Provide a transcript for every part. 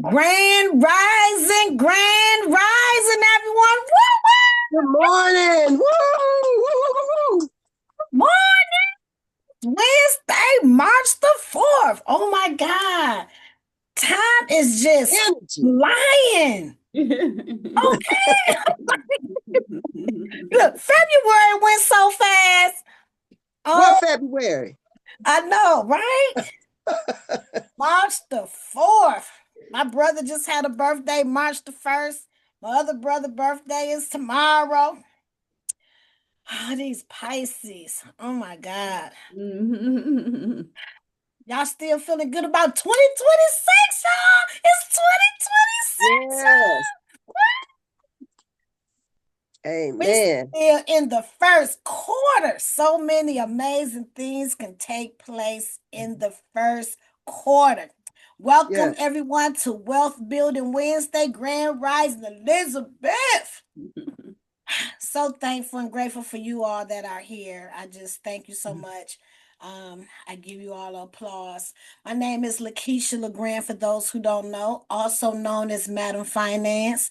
Grand rising, everyone. Woo, Good morning. Woo! woo. Wednesday, March the 4th. Oh my God. Time is just Energy. flying. Okay. Look, February went so fast. What Oh, February? I know, right? March the 4th. My brother just had a birthday, March the 1st. My other brother' birthday is tomorrow. Oh, these Pisces. Oh my God. Y'all still feeling good about 2026, y'all? It's 2026, Yes. y'all. We Amen. still in the first quarter. So many amazing things can take place in the first quarter. Welcome Yes. everyone to Wealth Building Wednesday, Grand Rising Elizabeth. So thankful and grateful for you all that are here. I just thank you so much. I give you all applause. My name is Lakeisha LeGrand, for those who don't know, also known as Madam Finance,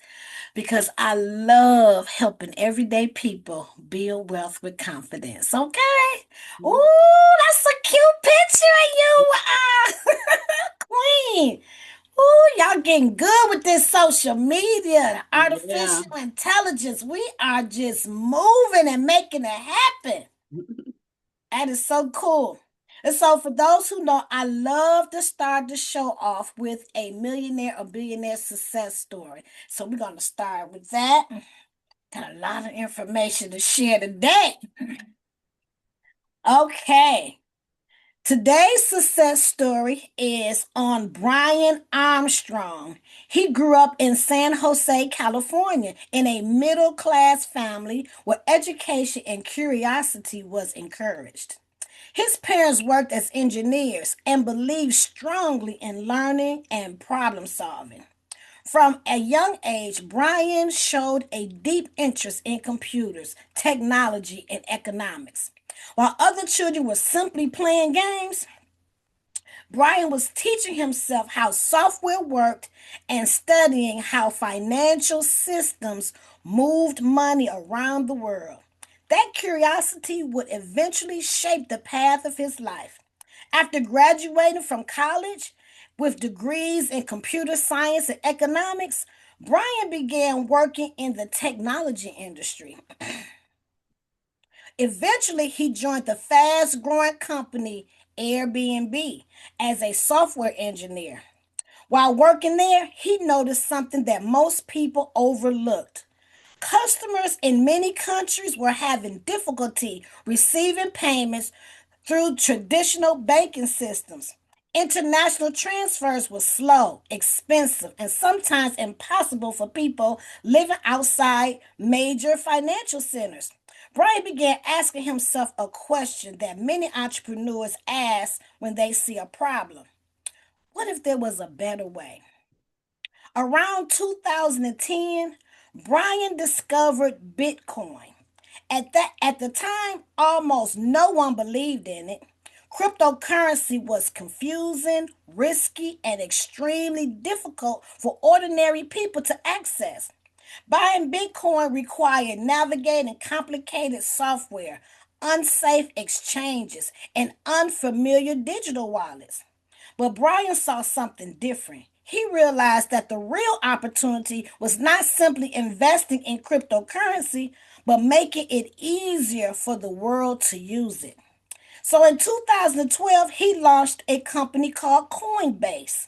because I love helping everyday people build wealth with confidence. Okay? Ooh, that's a cute picture of you, Queen. Ooh, y'all getting good with this social media, Yeah. artificial intelligence. We are just moving and making it happen. That is so cool. And so, for those who know, I love to start the show off with a millionaire or billionaire success story. So, we're going to start with that. Got a lot of information to share today. Okay. Today's success story is on Brian Armstrong. He grew up in San Jose, California, in a middle class family where education and curiosity was encouraged. His parents worked as engineers and believed strongly in learning and problem solving. From a young age, Brian showed a deep interest in computers, technology, and economics. While other children were simply playing games, Brian was teaching himself how software worked and studying how financial systems moved money around the world. That curiosity would eventually shape the path of his life. After graduating from college with degrees in computer science and economics, Brian began working in the technology industry. Eventually, he joined the fast growing company Airbnb as a software engineer. While working there, he noticed something that most people overlooked. Customers in many countries were having difficulty receiving payments through traditional banking systems. International transfers were slow, expensive, and sometimes impossible for people living outside major financial centers. Brian began asking himself a question that many entrepreneurs ask when they see a problem. What if there was a better way? Around 2010, Brian discovered Bitcoin. At the time, almost no one believed in it. Cryptocurrency was confusing, risky, and extremely difficult for ordinary people to access. Buying Bitcoin required navigating complicated software, unsafe exchanges, and unfamiliar digital wallets. But Brian saw something different. He realized that the real opportunity was not simply investing in cryptocurrency, but making it easier for the world to use it. So in 2012, he launched a company called Coinbase.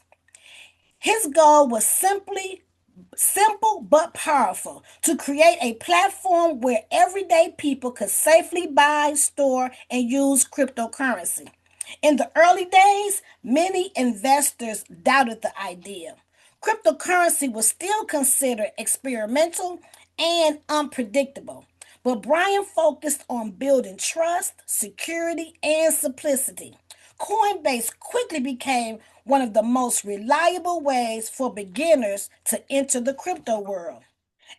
His goal was simple but powerful to create a platform where everyday people could safely buy, store, and use cryptocurrency. In the early days, many investors doubted the idea. Cryptocurrency was still considered experimental and unpredictable. But Brian focused on building trust, security, and simplicity. Coinbase quickly became one of the most reliable ways for beginners to enter the crypto world.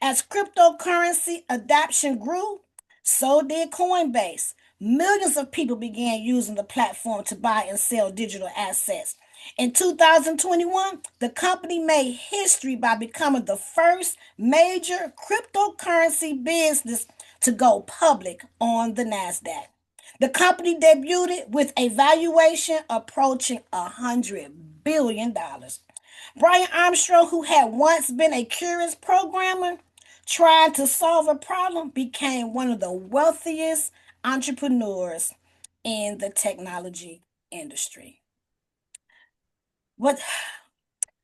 As cryptocurrency adoption grew, so did Coinbase. millions of people began using the platform to buy and sell digital assets. In 2021, the company made history by becoming the first major cryptocurrency business to go public on the NASDAQ. The company debuted with a valuation approaching $100 billion. Brian Armstrong, who had once been a curious programmer trying to solve a problem, became one of the wealthiest entrepreneurs in the technology industry. What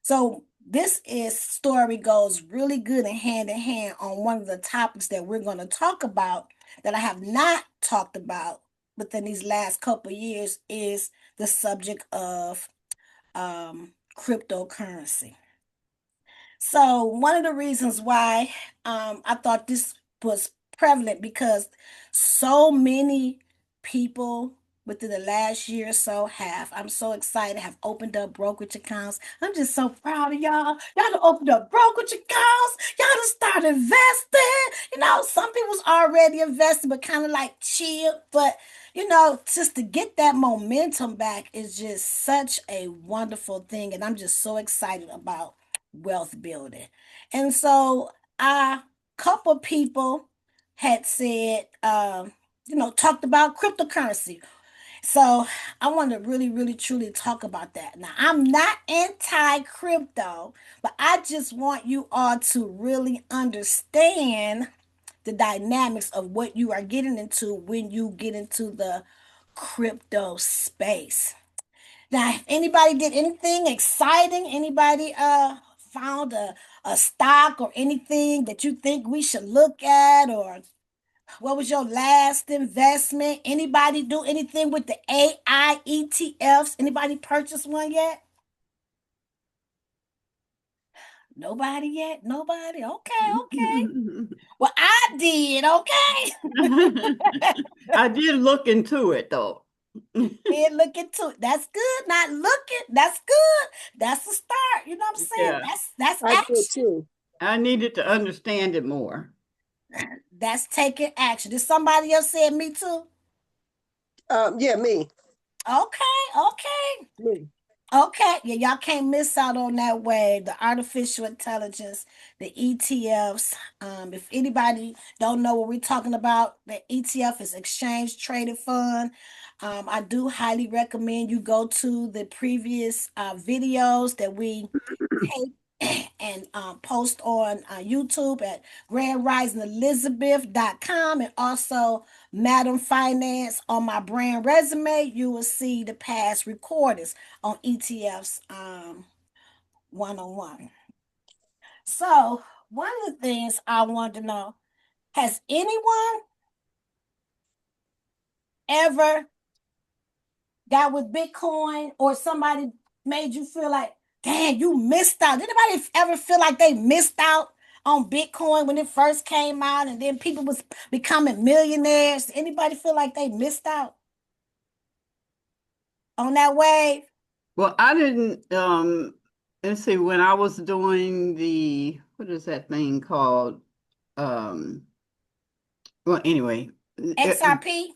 so this is story goes really good and hand in hand on one of the topics that we're going to talk about that I have not talked about within these last couple of years is the subject of cryptocurrency. So one of the reasons why I thought this was prevalent because so many people within the last year or so have, I'm so excited, have opened up brokerage accounts. I'm just so proud of y'all. Y'all done opened up brokerage accounts. Y'all done started investing. Some people's already invested, but kind of like chill. But just to get that momentum back is just such a wonderful thing. And I'm just so excited about wealth building. And so a couple people had said, talked about cryptocurrency. So I want to really, really, truly talk about that. Now, I'm not anti crypto, but I just want you all to really understand the dynamics of what you are getting into when you get into the crypto space. Now, if anybody did anything exciting, anybody found a stock or anything that you think we should look at, or what was your last investment? Anybody do anything with the AI ETFs? Anybody purchase one yet? Nobody yet? Nobody? Okay, okay. Well, I did, okay? I did look into it though. Did look into it. That's good. Not looking. That's good. That's a start. You know what I'm saying? Yeah, That's I did action. too. I needed to understand it more. That's taking action. Did somebody else say me too? Yeah, me. Okay, okay. Me. Okay, yeah, y'all can't miss out on that wave. The artificial intelligence, the ETFs. If anybody don't know what we're talking about, the ETF is Exchange Traded Fund. I do highly recommend you go to the previous videos that we take and post on YouTube at grandrisingelizabeth.com and also Madam Finance on my brand resume. You will see the past recordings on ETFs 101. So, one of the things I want to know, has anyone ever got with Bitcoin or somebody made you feel like, dang, you missed out? Did anybody ever feel like they missed out on Bitcoin when it first came out and then people was becoming millionaires? Anybody feel like they missed out on that wave? Well, I didn't let's see, when I was doing what is that thing called? Um well anyway, XRP?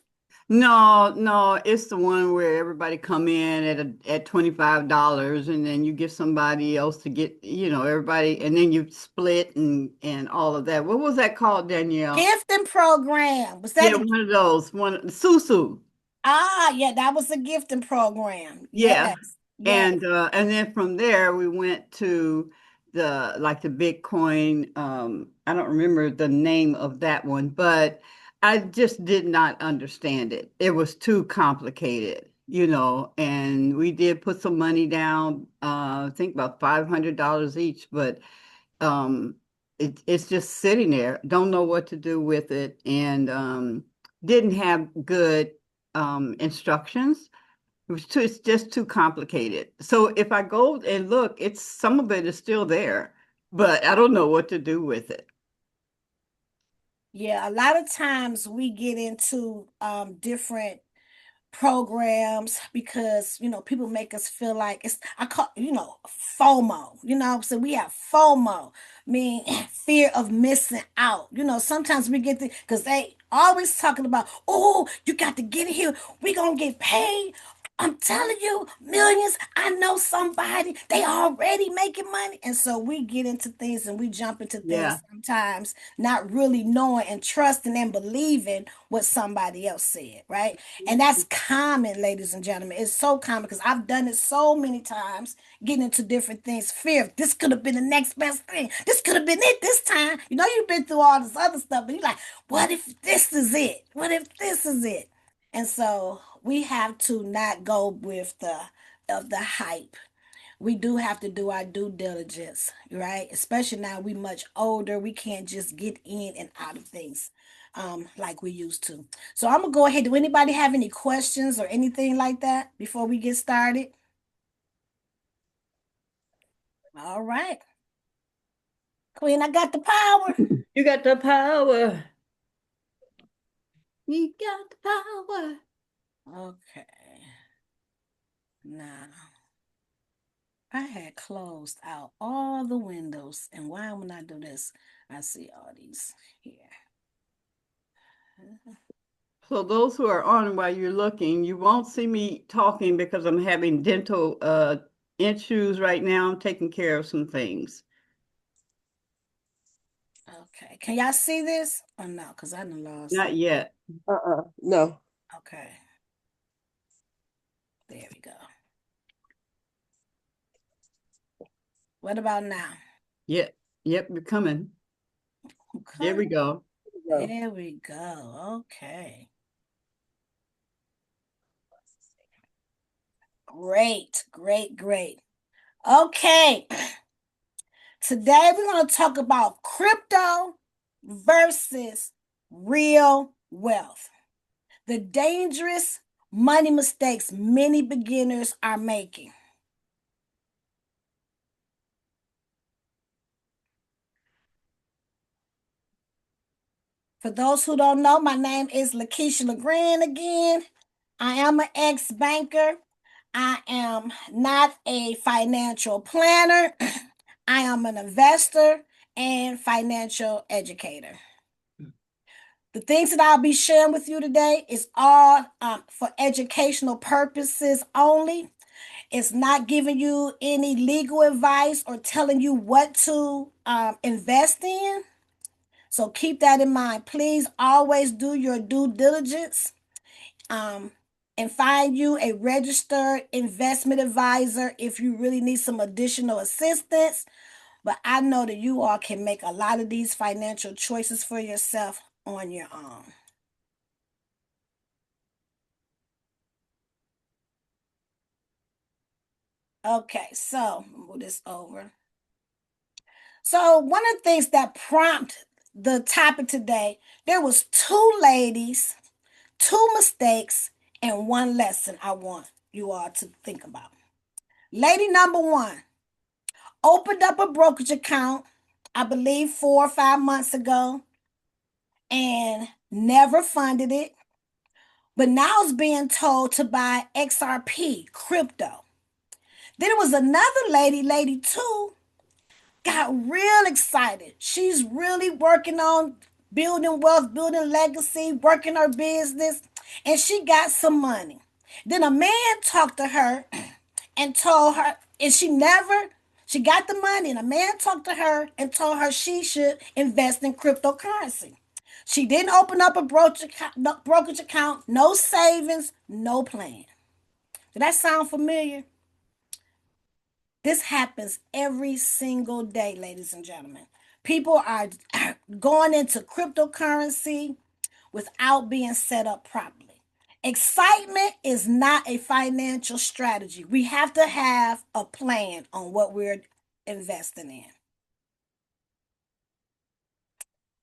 no, no, it's the one where everybody come in at $25 and then you get somebody else to get, everybody, and then you split and all of that. What was that called, Danielle? Gifting program. Was that Yeah, a one of those, Susu. yeah, that was a gifting program. Yeah. Yes. Yes. And then from there we went to the Bitcoin. I don't remember the name of that one, but I just did not understand it. It was too complicated, and we did put some money down, I think about $500 each, but um it's just sitting there. Don't know what to do with it, and didn't have good instructions. It's just too complicated. So if I go and look, it's some of it is still there, but I don't know what to do with it. Yeah, a lot of times we get into different programs because people make us feel like it's I call FOMO. So we have FOMO, mean fear of missing out. Sometimes we get the because they always talking about, oh, you got to get in here, we gonna get paid. I'm telling you, millions. I know somebody, they already making money. And so we get into things and we jump into Yeah. things sometimes, not really knowing and trusting and believing what somebody else said, right? And that's common, ladies and gentlemen. It's so common because I've done it so many times, getting into different things. Fear, this could have been the next best thing. This could have been it this time. You've been through all this other stuff, but you're like, what if this is it? What if this is it? And so we have to not go with the hype. We do have to do our due diligence, right? Especially now we much older. We can't just get in and out of things like we used to. So I'm gonna go ahead. Do anybody have any questions or anything like that before we get started? All right. Queen, I got the power. You got the power. You got the power. Okay. Now I had closed out all the windows. And why when I do this, I see all these here. So those who are on while you're looking, you won't see me talking because I'm having dental issues right now. I'm taking care of some things. Okay. Can y'all see this? Or no? Because I done lost. Not yet. No. Okay. There we go. What about now? Yep. Yep, you're coming. There Okay. we go. No. There we go. Okay. Great. Great. Great. Okay. Today we're going to talk about crypto versus real wealth. The dangerous money mistakes many beginners are making. For those who don't know, my name is Lakeisha LeGrand again. I am an ex-banker. I am not a financial planner. I am an investor and financial educator. The things that I'll be sharing with you today is all for educational purposes only. It's not giving you any legal advice or telling you what to invest in. So keep that in mind. Please always do your due diligence um, and find you a registered investment advisor if you really need some additional assistance. But I know that you all can make a lot of these financial choices for yourself on your own. Okay, so move this over. So one of the things that prompt the topic today, there was two ladies, two mistakes, and one lesson I want you all to think about. Lady number one opened up a brokerage account, I believe 4 or 5 months ago, and never funded it, but now is being told to buy XRP, crypto. Then it was another lady, lady two, got real excited. She's really working on building wealth, building legacy, working her business, and she got some money. Then a man talked to her and told her, and she got the money, and a man talked to her and told her she should invest in cryptocurrency. She didn't open up a brokerage account, no savings, no plan. Did that sound familiar? This happens every single day, ladies and gentlemen. People are going into cryptocurrency without being set up properly. Excitement is not a financial strategy. We have to have a plan on what we're investing in.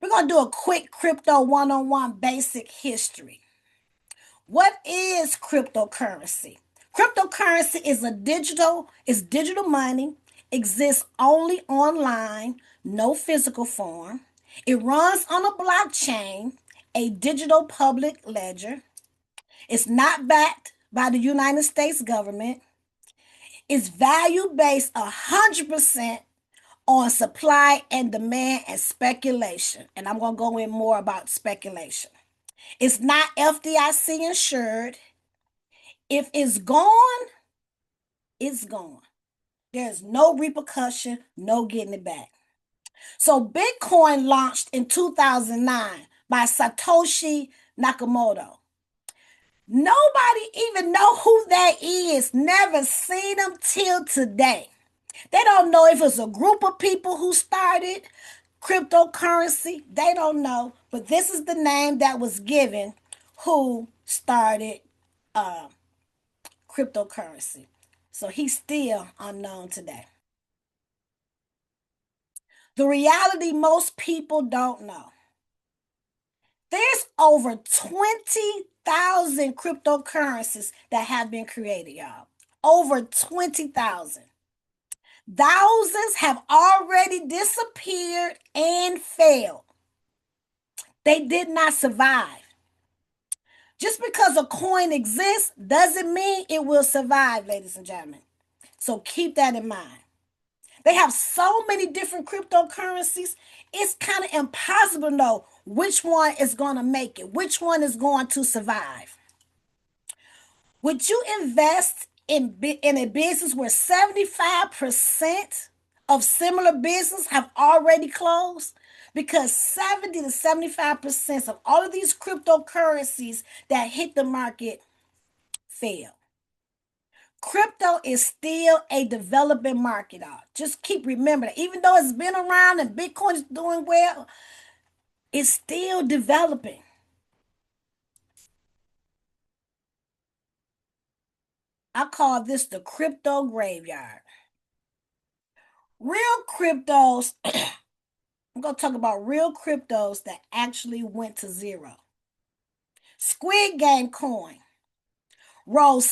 We're going to do a quick crypto one-on-one basic history. What is cryptocurrency? Cryptocurrency is digital money, exists only online, no physical form. It runs on a blockchain, a digital public ledger. It's not backed by the United States government. It's value based 100% on supply and demand and speculation. And I'm going to go in more about speculation. It's not FDIC insured. If it's gone, it's gone. There's no repercussion, no getting it back. So Bitcoin launched in 2009 by Satoshi Nakamoto. Nobody even know who that is. Never seen them till today. They don't know if it's a group of people who started cryptocurrency. They don't know. But this is the name that was given who started cryptocurrency. So he's still unknown today. The reality most people don't know. There's over 20,000 cryptocurrencies that have been created, y'all. Over 20,000. Thousands have already disappeared and failed. They did not survive. Just because a coin exists doesn't mean it will survive, ladies and gentlemen. So keep that in mind. They have so many different cryptocurrencies, it's kind of impossible to know which one is going to make it, which one is going to survive. Would you invest in a business where 75% of similar business have already closed? Because 70 to 75% of all of these cryptocurrencies that hit the market fail. Crypto is still a developing market. Just keep remembering, even though it's been around and Bitcoin is doing well, it's still developing. I call this the crypto graveyard. Real cryptos, I'm going to talk about real cryptos that actually went to zero. Squid Game coin rose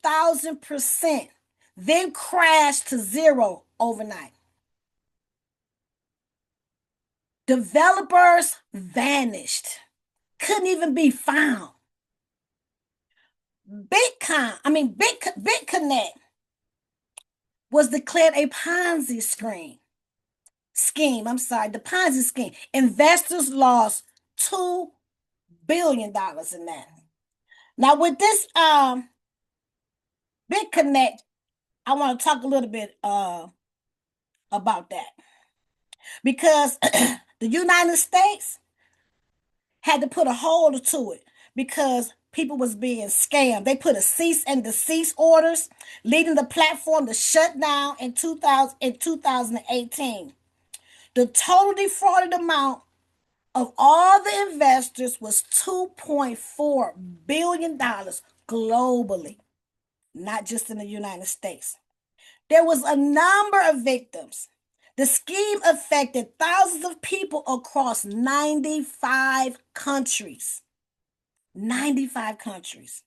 75,000%, then crashed to zero overnight. Developers vanished, couldn't even be found. BitConnect was declared a Ponzi scheme. The Ponzi scheme. Investors lost $2 billion in that. Now with this BitConnect, I want to talk a little bit about that. Because the United States had to put a hold to it because people was being scammed. They put a cease and desist orders, leading the platform to shut down in 2018. The total defrauded amount of all the investors was $2.4 billion globally, not just in the United States. There was a number of victims. The scheme affected thousands of people across 95 countries. 95 countries.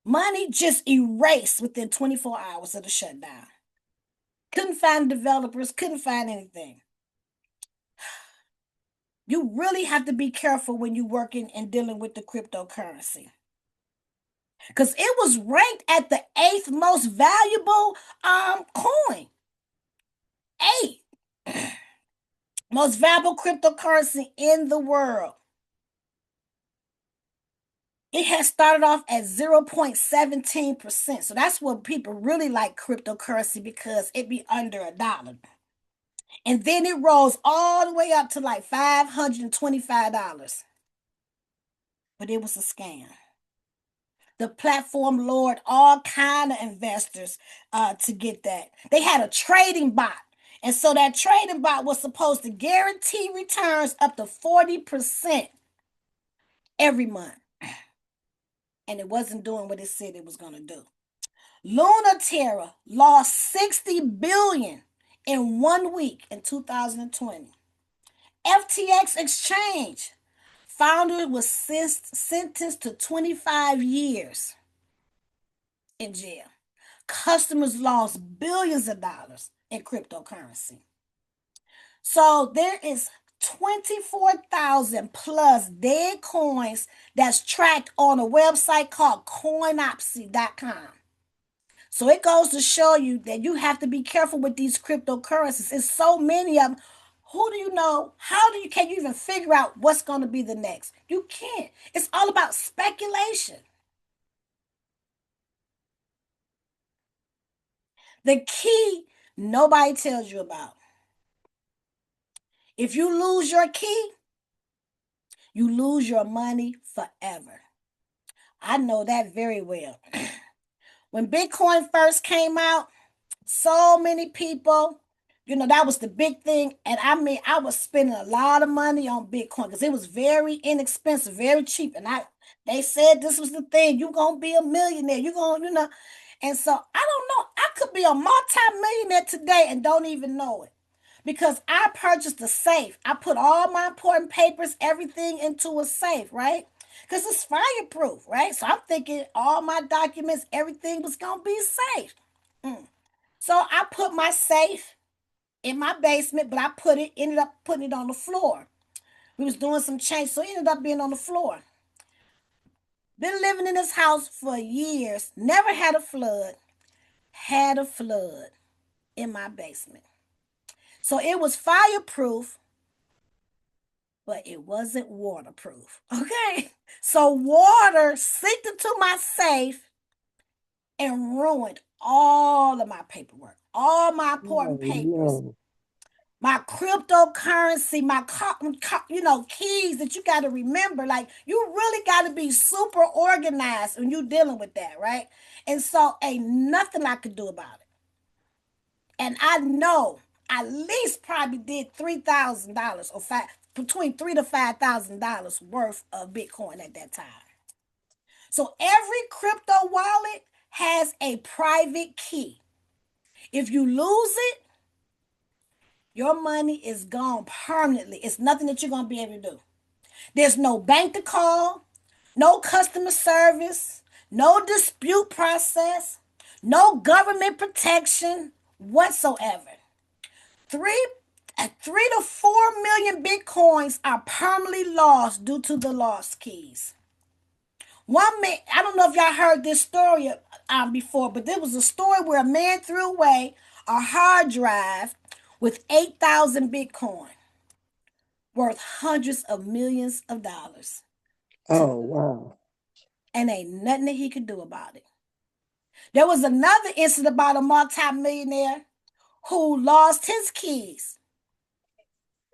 Money just erased within 24 hours of the shutdown. Couldn't find developers, couldn't find anything. You really have to be careful when you're working and dealing with the cryptocurrency. Because it was ranked at the 8th most valuable coin. 8th most valuable cryptocurrency in the world. It has started off at 0.17%. So that's what people really like cryptocurrency, because it be under $1. And then it rose all the way up to like $525. But it was a scam. The platform lured all kind of investors to get that. They had a trading bot. And so that trading bot was supposed to guarantee returns up to 40% every month. And it wasn't doing what it said it was going to do. Luna Terra lost $60 billion in 1 week in 2020. FTX Exchange founder was sentenced to 25 years in jail. Customers lost billions of dollars in cryptocurrency. So there is 24,000 plus dead coins that's tracked on a website called coinopsy.com. So it goes to show you that you have to be careful with these cryptocurrencies. It's so many of them. Who do you know? How do you can you even figure out what's going to be the next? You can't. It's all about speculation. The key nobody tells you about. If you lose your key, you lose your money forever. I know that very well. When Bitcoin first came out, so many people, that was the big thing. And I mean, I was spending a lot of money on Bitcoin because it was very inexpensive, very cheap. And they said this was the thing. You're gonna be a millionaire. You're gonna. And so I don't know. I could be a multi-millionaire today and don't even know it. Because I purchased a safe. I put all my important papers, everything into a safe, right? Because it's fireproof, right? So I'm thinking all my documents, everything was gonna be safe. Mm. So I put my safe in my basement, but ended up putting it on the floor. We was doing some change, so it ended up being on the floor. Been living in this house for years, never had a flood in my basement. So it was fireproof, but it wasn't waterproof. Okay. So water seeped into my safe and ruined all of my paperwork, all my important Oh, papers, no. my cryptocurrency, my keys that you got to remember. Like you really got to be super organized when you dealing with that, right? And so ain't nothing I could do about it. And I know I at least probably did $3,000 or between $3,000 to $5,000 worth of Bitcoin at that time. So every crypto wallet has a private key. If you lose it, your money is gone permanently. It's nothing that you're going to be able to do. There's no bank to call, no customer service, no dispute process, no government protection whatsoever. Three, 3 to 4 million Bitcoins are permanently lost due to the lost keys. One man, I don't know if y'all heard this story before, but there was a story where a man threw away a hard drive with 8,000 Bitcoin worth hundreds of millions of dollars. To, Oh, wow. and ain't nothing that he could do about it. There was another incident about a multimillionaire who lost his keys.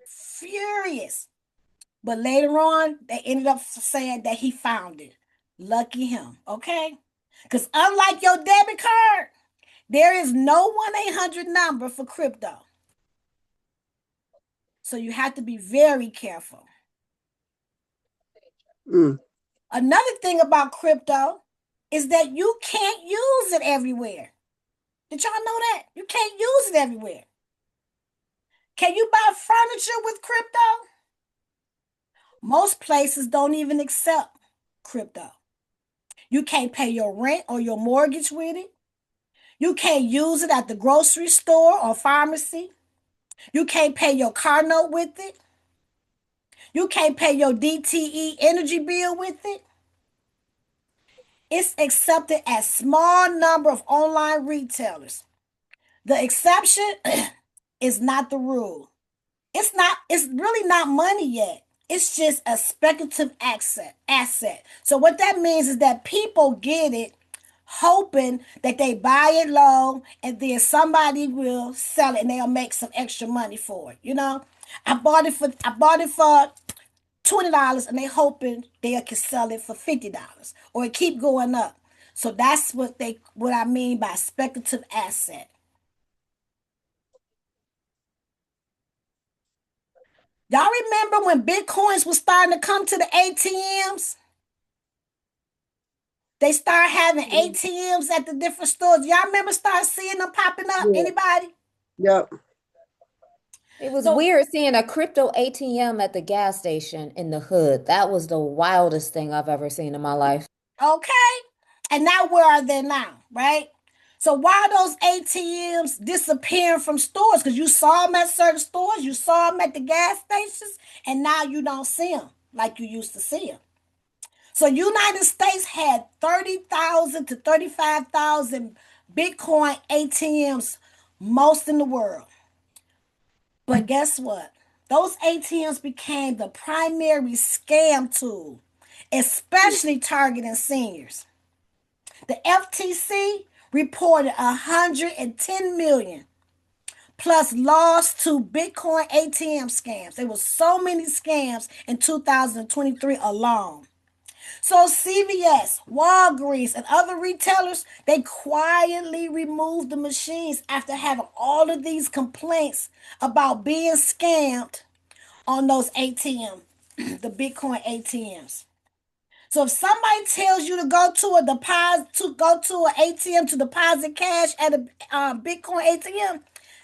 Furious. But later on, they ended up saying that he found it. Lucky him, okay? Because unlike your debit card, there is no 1-800 number for crypto. So you have to be very careful. Mm. Another thing about crypto is that you can't use it everywhere. Did y'all know that? You can't use it everywhere. Can you buy furniture with crypto? Most places don't even accept crypto. You can't pay your rent or your mortgage with it. You can't use it at the grocery store or pharmacy. You can't pay your car note with it. You can't pay your DTE energy bill with it. It's accepted at small number of online retailers. The exception is not the rule. It's really not money yet. It's just a speculative asset. So what that means is that people get it hoping that they buy it low and then somebody will sell it and they'll make some extra money for it. I bought it for $20 and they hoping they can sell it for $50 or it keep going up. So that's what I mean by speculative asset. Y'all remember when Bitcoins was starting to come to the ATMs? They start having ATMs at the different stores. Y'all remember start seeing them popping up? Yeah. Anybody? Yep. It was So, weird seeing a crypto ATM at the gas station in the hood. That was the wildest thing I've ever seen in my life. okay. And now where are they now? Right? So why are those ATMs disappearing from stores? Because you saw them at certain stores, you saw them at the gas stations, and now you don't see them like you used to see them. So United States had 30,000 to 35,000 Bitcoin ATMs, most in the world. But guess what? Those ATMs became the primary scam tool, especially targeting seniors. The FTC reported 110 million plus loss to Bitcoin ATM scams. There were so many scams in 2023 alone. So CVS, Walgreens, and other retailers, they quietly removed the machines after having all of these complaints about being scammed on those ATM, the Bitcoin ATMs. So if somebody tells you to go to a deposit, to go to an ATM to deposit cash at a Bitcoin ATM,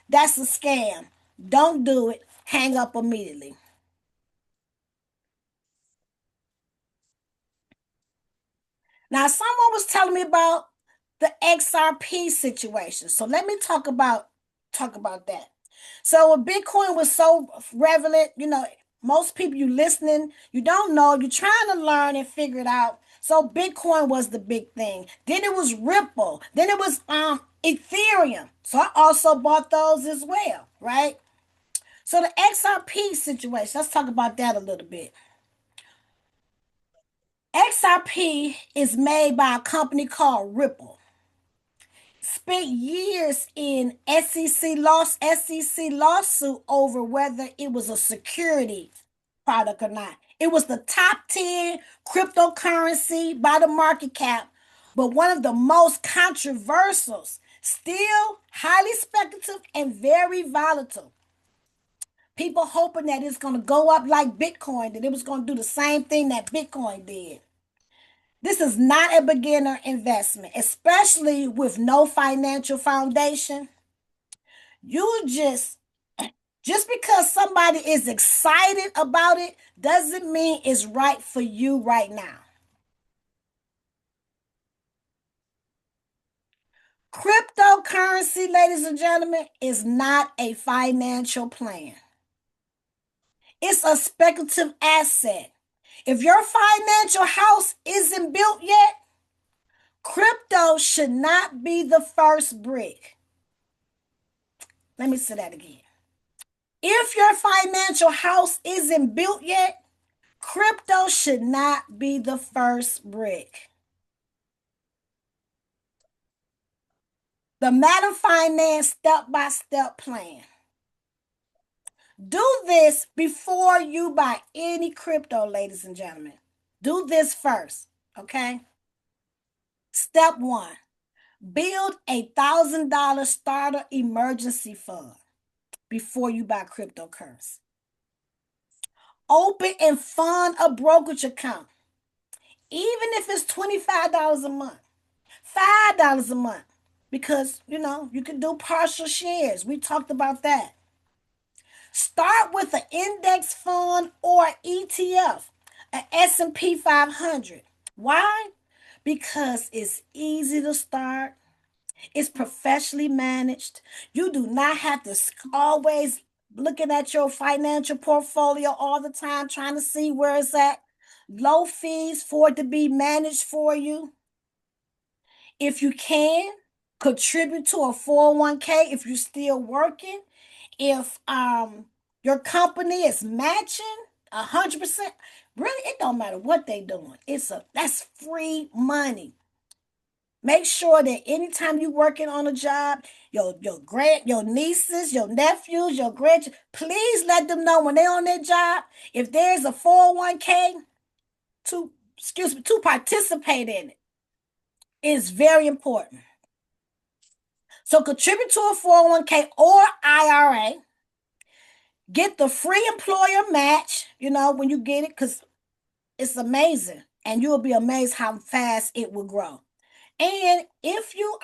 that's a scam. Don't do it. Hang up immediately. Now, someone was telling me about the XRP situation. So let me talk about that. So when Bitcoin was so prevalent, most people you listening, you don't know, you're trying to learn and figure it out. So Bitcoin was the big thing. Then it was Ripple. Then it was Ethereum. So I also bought those as well, right? So the XRP situation, let's talk about that a little bit. XRP is made by a company called Ripple. Spent years in SEC lawsuit over whether it was a security product or not. It was the top 10 cryptocurrency by the market cap, but one of the most controversial, still highly speculative and very volatile. People hoping that it's going to go up like Bitcoin, that it was going to do the same thing that Bitcoin did. This is not a beginner investment, especially with no financial foundation. You just because somebody is excited about it doesn't mean it's right for you right now. Cryptocurrency, ladies and gentlemen, is not a financial plan. It's a speculative asset. If your financial house isn't built yet, crypto should not be the first brick. Let me say that again. If your financial house isn't built yet, crypto should not be the first brick. The Matter Finance step-by-step plan. Do this before you buy any crypto, ladies and gentlemen. Do this first, okay? Step 1, build $1,000 starter emergency fund before you buy cryptocurrency. Open and fund a brokerage account, even if it's $25 a month, $5 a month, because you can do partial shares. We talked about that. Start with an index fund or ETF, an S&P 500. Why? Because it's easy to start. It's professionally managed. You do not have to always looking at your financial portfolio all the time, trying to see where it's at. Low fees for it to be managed for you. If you can, contribute to a 401k if you're still working. If your company is matching 100%, really, it don't matter what they doing. That's free money. Make sure that anytime you're working on a job, your nieces, your nephews, your grandchildren, please let them know when they're on their job, if there's a 401k to participate in it. It's very important. So contribute to a 401k or IRA. Get the free employer match, when you get it, because it's amazing. And you'll be amazed how fast it will grow. And if you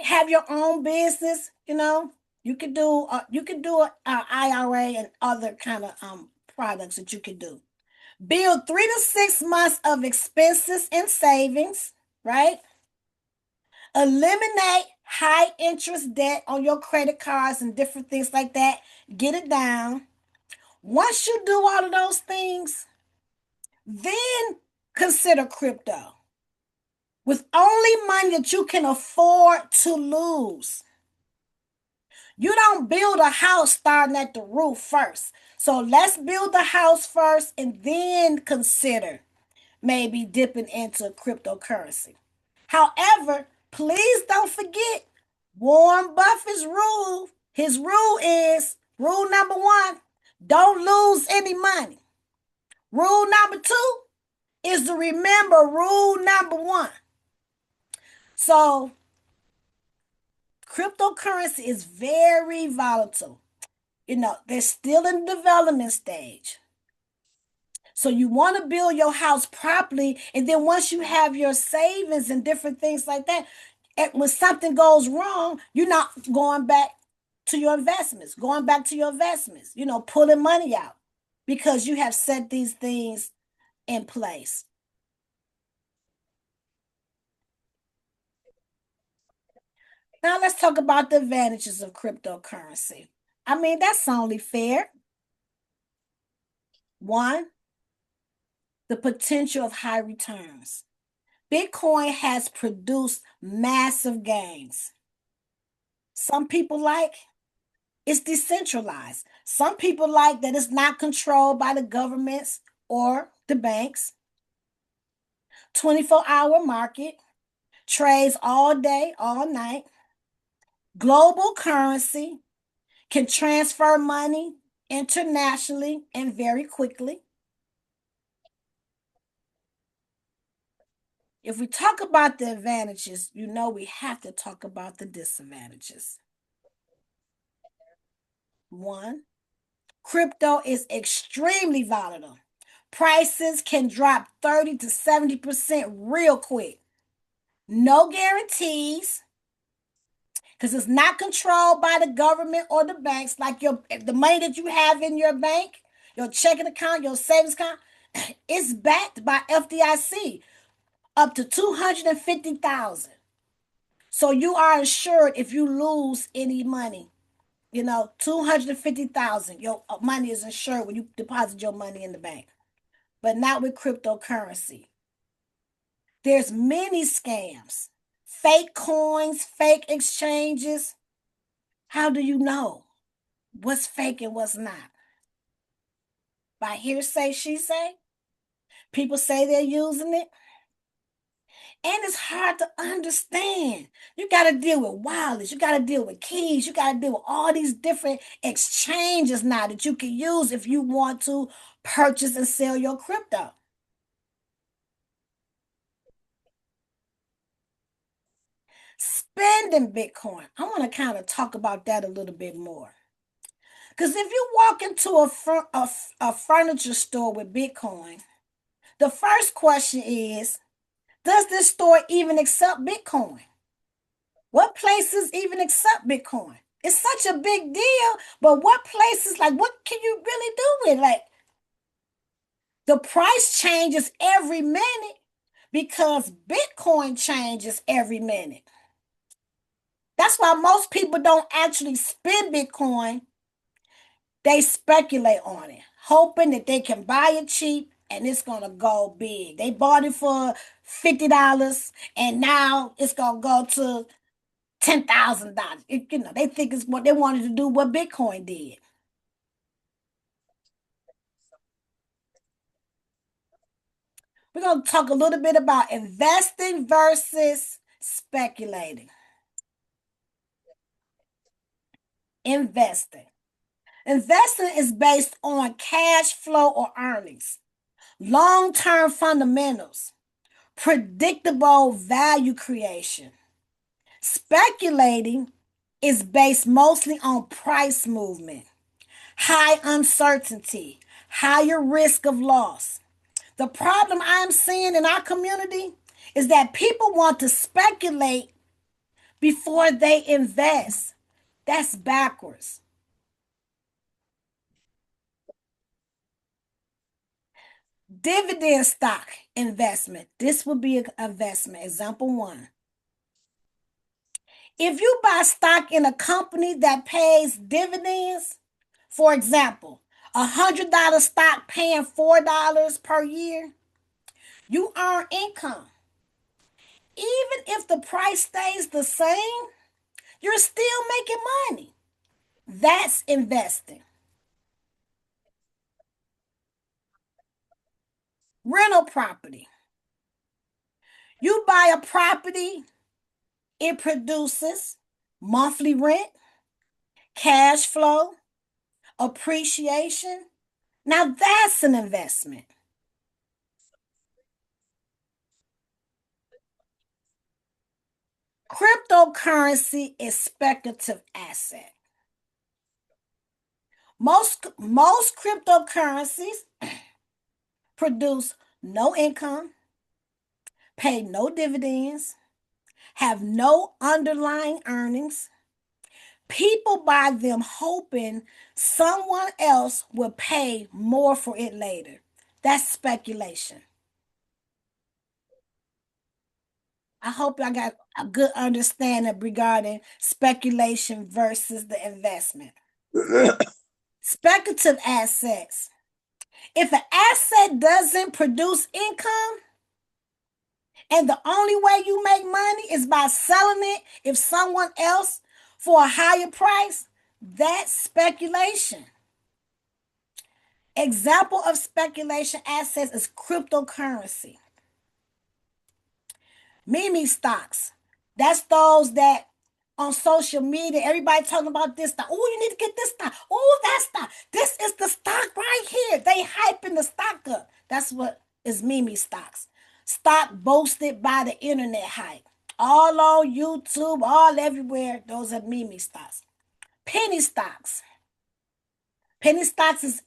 have your own business, you could do a IRA and other kind of products that you could do. Build 3 to 6 months of expenses and savings, right? Eliminate high interest debt on your credit cards and different things like that. Get it down. Once you do all of those things, then consider crypto with only money that you can afford to lose. You don't build a house starting at the roof first. So let's build the house first and then consider maybe dipping into cryptocurrency. However, please don't forget Warren Buffett's rule. His rule is rule number one, don't lose any money. Rule number two is to remember rule number one. So, cryptocurrency is very volatile. They're still in the development stage. So you want to build your house properly. And then once you have your savings and different things like that, when something goes wrong, you're not going back to your investments, pulling money out because you have set these things in place. Now let's talk about the advantages of cryptocurrency. I mean, that's only fair. One, the potential of high returns. Bitcoin has produced massive gains. Some people like it's decentralized. Some people like that it's not controlled by the governments or the banks. 24-hour market, trades all day, all night. Global currency, can transfer money internationally and very quickly. If we talk about the advantages, we have to talk about the disadvantages. One, crypto is extremely volatile. Prices can drop 30 to 70% real quick. No guarantees because it's not controlled by the government or the banks like the money that you have in your bank, your checking account, your savings account, it's backed by FDIC up to 250,000. So you are insured if you lose any money. 250,000. Your money is insured when you deposit your money in the bank. But not with cryptocurrency. There's many scams, fake coins, fake exchanges. How do you know what's fake and what's not? By hearsay, she say. People say they're using it. And it's hard to understand. You got to deal with wallets. You got to deal with keys. You got to deal with all these different exchanges now that you can use if you want to purchase and sell your crypto. Spending Bitcoin. I want to kind of talk about that a little bit more. Because if you walk into a furniture store with Bitcoin, the first question is, does this store even accept Bitcoin? What places even accept Bitcoin? It's such a big deal, but what places, like, what can you really do with it? Like, the price changes every minute because Bitcoin changes every minute. That's why most people don't actually spend Bitcoin. They speculate on it, hoping that they can buy it cheap and it's going to go big. They bought it for $50 and now it's going to go to $10,000. They think it's what they wanted to do what Bitcoin did. We're going to talk a little bit about investing versus speculating. Investing. Investing is based on cash flow or earnings, long-term fundamentals, predictable value creation. Speculating is based mostly on price movement, high uncertainty, higher risk of loss. The problem I'm seeing in our community is that people want to speculate before they invest. That's backwards. Dividend stock investment. This would be an investment. Example one. If you buy stock in a company that pays dividends, for example, $100 stock paying $4 per year, you earn income. Even if the price stays the same, you're still making money. That's investing. Rental property. You buy a property, it produces monthly rent, cash flow, appreciation. Now that's an investment. Cryptocurrency is speculative asset. Most cryptocurrencies produce no income, pay no dividends, have no underlying earnings. People buy them hoping someone else will pay more for it later. That's speculation. I hope y'all got a good understanding regarding speculation versus the investment. Speculative assets. If an asset doesn't produce income and the only way you make money is by selling it if someone else for a higher price, that's speculation. Example of speculation assets is cryptocurrency. Meme stocks. That's those that on social media, everybody talking about this stock. Oh, you need to get this stock. Oh, that stock. This is the stock right here. They hyping the stock up. That's what is meme stocks. Stock boasted by the internet hype. All on YouTube, all everywhere. Those are meme stocks. Penny stocks. Penny stocks is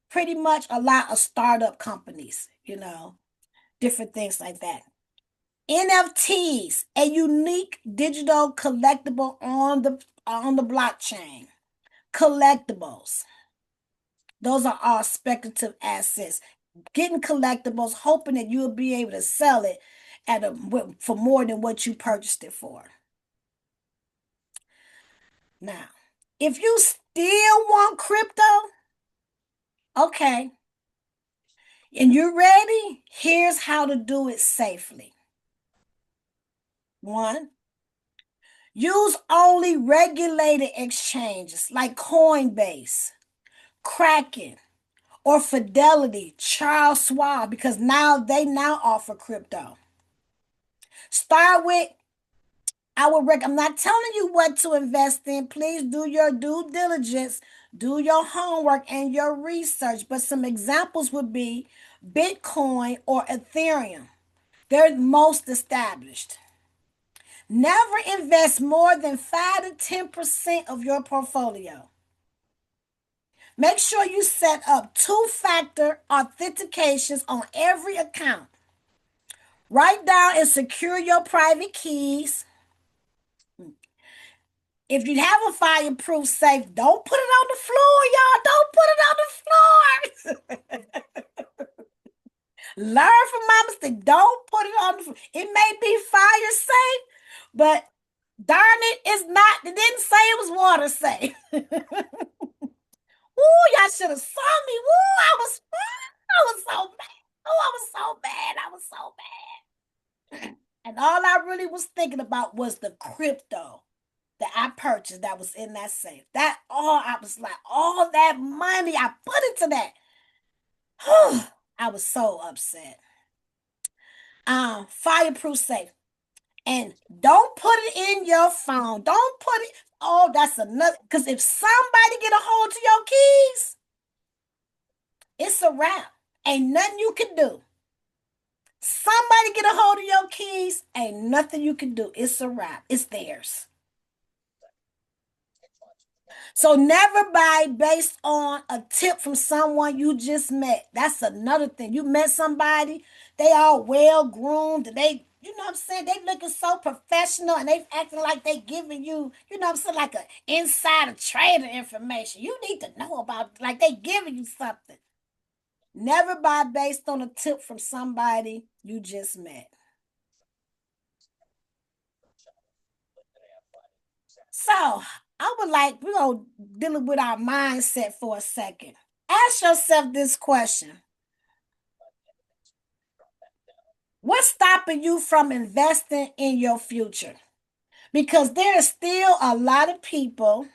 pretty much a lot of startup companies, different things like that. NFTs, a unique digital collectible on the blockchain. Collectibles. Those are all speculative assets. Getting collectibles, hoping that you'll be able to sell it for more than what you purchased it for. Now, if you still want crypto, okay, and you're ready, here's how to do it safely. One, use only regulated exchanges like Coinbase, Kraken, or Fidelity, Charles Schwab, because they now offer crypto. Start with, I'm not telling you what to invest in. Please do your due diligence, do your homework and your research. But some examples would be Bitcoin or Ethereum. They're most established. Never invest more than 5 to 10% of your portfolio. Make sure you set up two-factor authentications on every account. Write down and secure your private keys. If you have a fireproof safe, don't put it on the floor, y'all. Don't put it on the floor. Learn from my mistake. Don't put it on the floor. It may be fire safe, but darn it, it's not. It didn't say it was water safe. Ooh, y'all should have saw me. Ooh, I was so mad. Oh, I was so bad. I was so bad. And all I really was thinking about was the crypto that I purchased that was in that safe. I was like, all that money I put into that. I was so upset. Fireproof safe. And don't put it in your phone. Don't put it. Oh, that's another. Because if somebody get a hold to your keys, it's a wrap. Ain't nothing you can do. Somebody get a hold of your keys, ain't nothing you can do. It's a wrap. It's theirs. So never buy based on a tip from someone you just met. That's another thing. You met somebody, they all well groomed, and they, you know what I'm saying, they looking so professional and they acting like they giving you, you know what I'm saying, like an insider trader information. You need to know about, like they giving you something. Never buy based on a tip from somebody you just met. So we're gonna deal with our mindset for a second. Ask yourself this question. What's stopping you from investing in your future? Because there is still a lot of people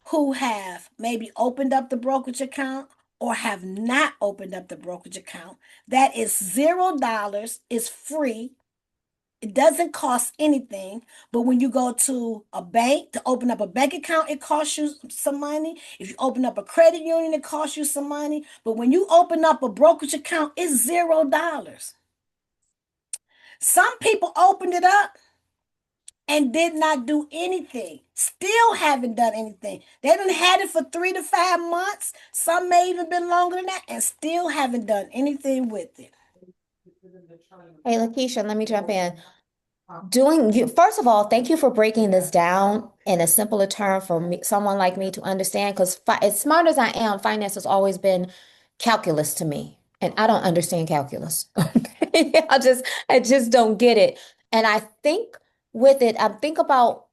who have maybe opened up the brokerage account or have not opened up the brokerage account. That is $0, is free. It doesn't cost anything, but when you go to a bank to open up a bank account, it costs you some money. If you open up a credit union, it costs you some money. But when you open up a brokerage account, it's $0. Some people opened it up and did not do anything. Still haven't done anything. They done had it for 3 to 5 months. Some may even been longer than that, and still haven't done anything with it. Hey, Lakeisha, let me jump in. Doing you, first of all, thank you for breaking this down in a simpler term for me, someone like me to understand. Because as smart as I am, finance has always been calculus to me, and I don't understand calculus. I just don't get it. And I think with it, I think about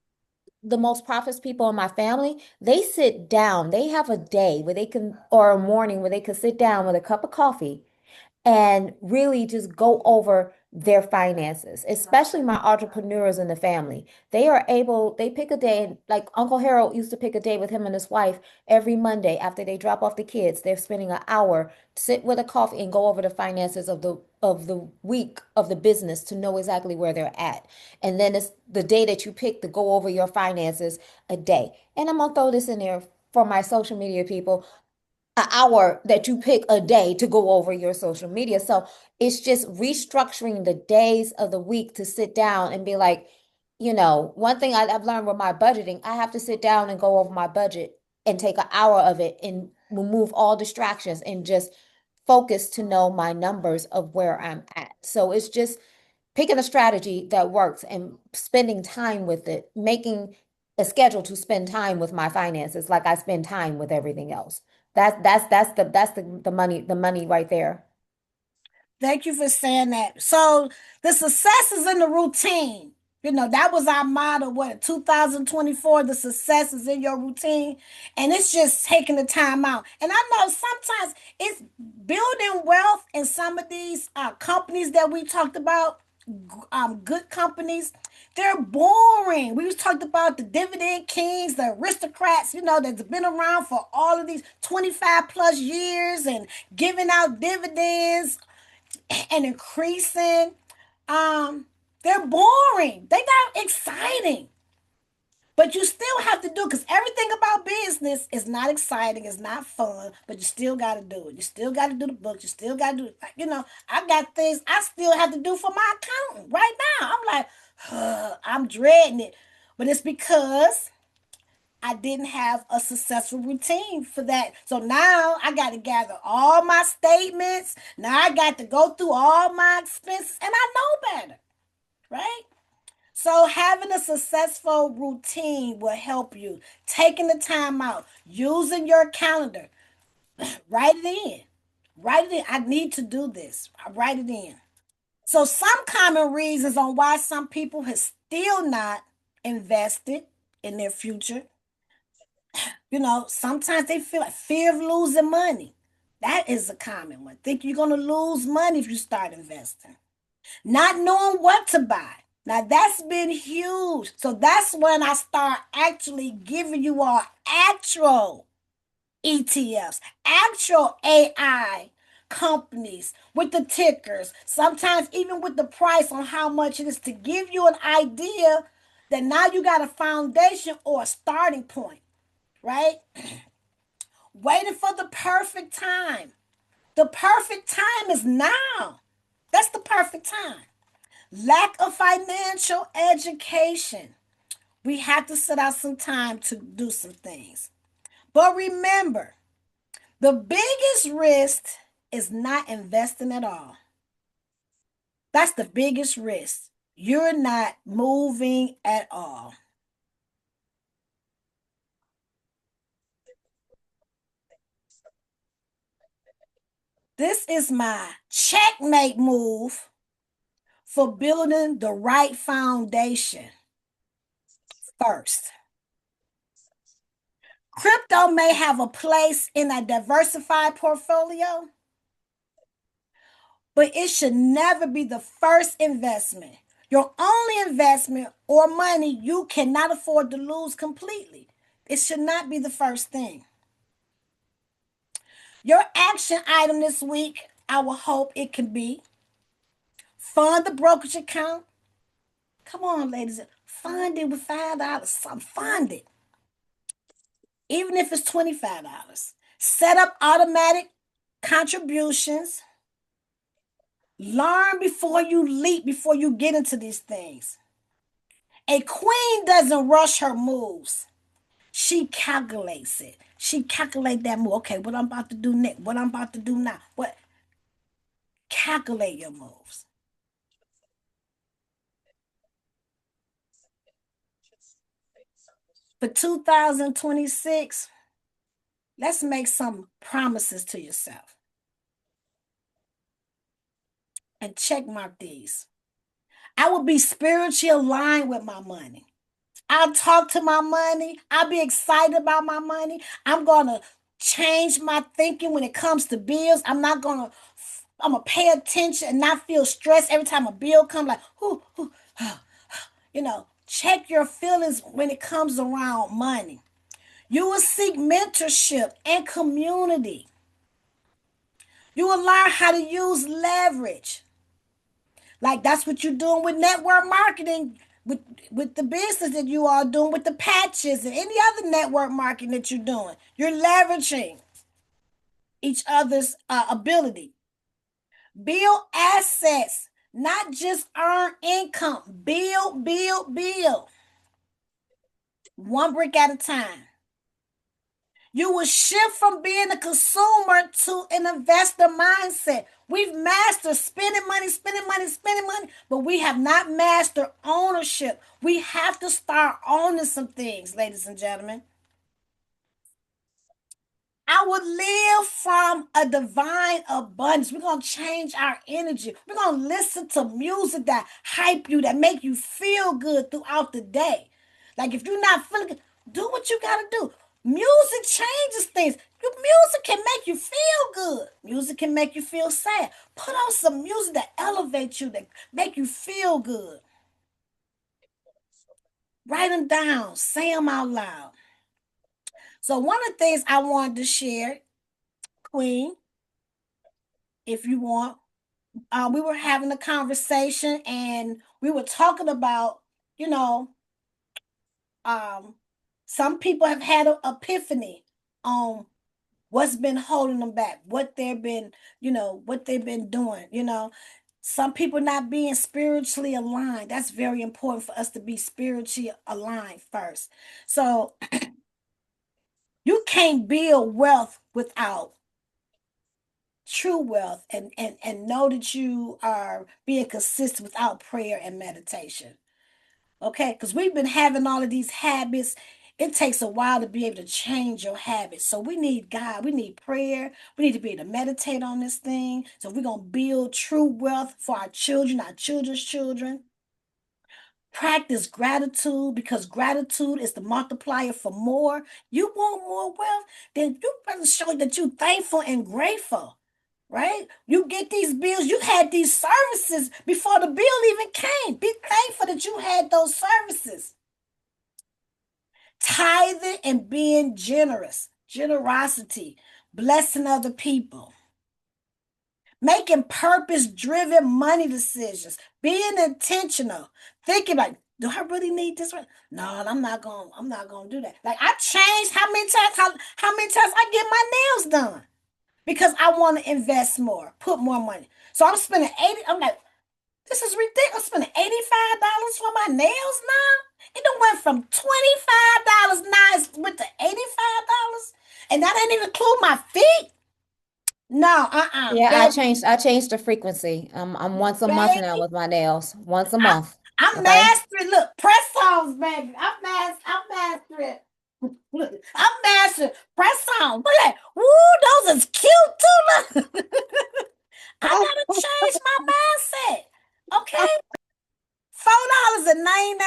the most prosperous people in my family. They sit down. They have a day where they can, or a morning where they can sit down with a cup of coffee and really just go over their finances, especially my entrepreneurs in the family. They are able, they pick a day, like Uncle Harold used to pick a day with him and his wife every Monday after they drop off the kids. They're spending an hour, sit with a coffee and go over the finances of the week of the business to know exactly where they're at. And then it's the day that you pick to go over your finances a day. And I'm gonna throw this in there for my social media people, an hour that you pick a day to go over your social media. So it's just restructuring the days of the week to sit down and be like, one thing I've learned with my budgeting, I have to sit down and go over my budget and take an hour of it and remove all distractions and just focus to know my numbers of where I'm at. So it's just picking a strategy that works and spending time with it, making a schedule to spend time with my finances like I spend time with everything else. That's the money right there. Thank you for saying that. So the success is in the routine. That was our motto, what, 2024, the success is in your routine. And it's just taking the time out. And I know sometimes it's building wealth in some of these companies that we talked about, good companies. They're boring. We just talked about the dividend kings, the aristocrats, that's been around for all of these 25 plus years and giving out dividends and increasing. They're boring. They not exciting. But you still have to do it because everything about business is not exciting, it's not fun, but you still got to do it. You still got to do the books. You still got to do it. I got things I still have to do for my accountant right now. I'm like, I'm dreading it. But it's because I didn't have a successful routine for that. So now I got to gather all my statements. Now I got to go through all my expenses and I know better, right? So having a successful routine will help you. Taking the time out, using your calendar, write it in. Write it in. I need to do this. I write it in. So some common reasons on why some people have still not invested in their future. Sometimes they feel like fear of losing money. That is a common one. Think you're going to lose money if you start investing. Not knowing what to buy. Now that's been huge. So that's when I start actually giving you all actual ETFs, actual AI companies with the tickers, sometimes even with the price on how much it is to give you an idea that now you got a foundation or a starting point, right? Waiting for the perfect time. The perfect time is now. That's the perfect time. Lack of financial education. We have to set out some time to do some things. But remember, the biggest risk is not investing at all. That's the biggest risk. You're not moving at all. This is my checkmate move for building the right foundation. first. Crypto may have a place in a diversified portfolio, but it should never be the first investment. Your only investment or money you cannot afford to lose completely. It should not be the first thing. Your action item this week, I will hope it can be fund the brokerage account. Come on, ladies, fund it with $5. Fund it. Even if it's $25. Set up automatic contributions. Learn before you leap, before you get into these things. A queen doesn't rush her moves. She calculates it. She calculates that move. Okay, what I'm about to do next, what I'm about to do now. What? Calculate your moves. For 2026, let's make some promises to yourself. And check mark these. I will be spiritually aligned with my money. I'll talk to my money. I'll be excited about my money. I'm going to change my thinking when it comes to bills. I'm going to pay attention and not feel stressed every time a bill comes like, check your feelings when it comes around money. You will seek mentorship and community. You will learn how to use leverage. Like that's what you're doing with network marketing, with the business that you are doing, with the patches and any other network marketing that you're doing. You're leveraging each other's ability. Build assets, not just earn income. Build. One brick at a time. You will shift from being a consumer to an investor mindset. We've mastered spending money, but we have not mastered ownership. We have to start owning some things, ladies and gentlemen. I would live from a divine abundance. We're going to change our energy. We're going to listen to music that hype you, that make you feel good throughout the day. Like if you're not feeling good, do what you got to do. Music changes things. Your music can make you feel good. Music can make you feel sad. Put on some music that elevates you, that make you feel good. Write them down. Say them out loud. So one of the things I wanted to share, Queen, if you want, we were having a conversation and we were talking about, some people have had an epiphany on what's been holding them back, what they've been doing. Some people not being spiritually aligned. That's very important for us to be spiritually aligned first. So you can't build wealth without true wealth and know that you are being consistent without prayer and meditation. Okay, because we've been having all of these habits. It takes a while to be able to change your habits. So we need God. We need prayer. We need to be able to meditate on this thing. So we're going to build true wealth for our children, our children's children. Practice gratitude, because gratitude is the multiplier for more. You want more wealth? Then you better show that you're thankful and grateful. Right? You get these bills, you had these services before the bill even came. Be thankful that you had those services. Tithing and being generous, generosity, blessing other people. Making purpose-driven money decisions, being intentional, thinking like, do I really need this? No, I'm not gonna do that. Like I changed how many times I get my nails done. Because I want to invest more, put more money. So I'm spending I'm like, this is ridiculous. I'm spending $85 for my nails now. It done went from $25 now it's with the $85. And that didn't even include my feet. No, Yeah, baby, I changed the frequency. I'm once a month now baby. with my nails. Once a I, month. I'm Okay. mastering. Look, press ons, baby. I'm mastering. Look, I'm mastering press on. Look at that. Woo, those is cute too. Look. I gotta change my mindset. Okay. $4.99.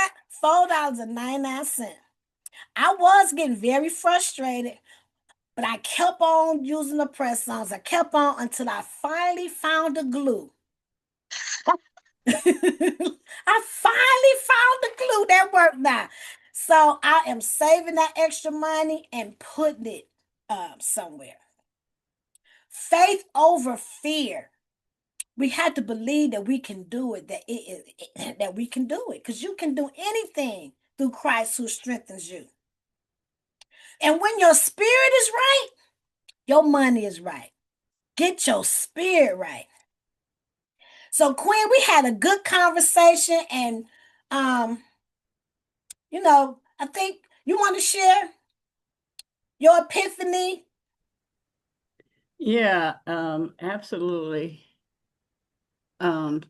$2.99. I was getting very frustrated, but I kept on using the press ons. I kept on until I finally found the glue. I finally found the glue that worked now. So I am saving that extra money and putting it somewhere. Faith over fear. We have to believe that we can do it, that we can do it, because you can do anything through Christ who strengthens you. And when your spirit is right, your money is right. Get your spirit right. So, Quinn, we had a good conversation, and I think you want to share your epiphany. Yeah, absolutely. Can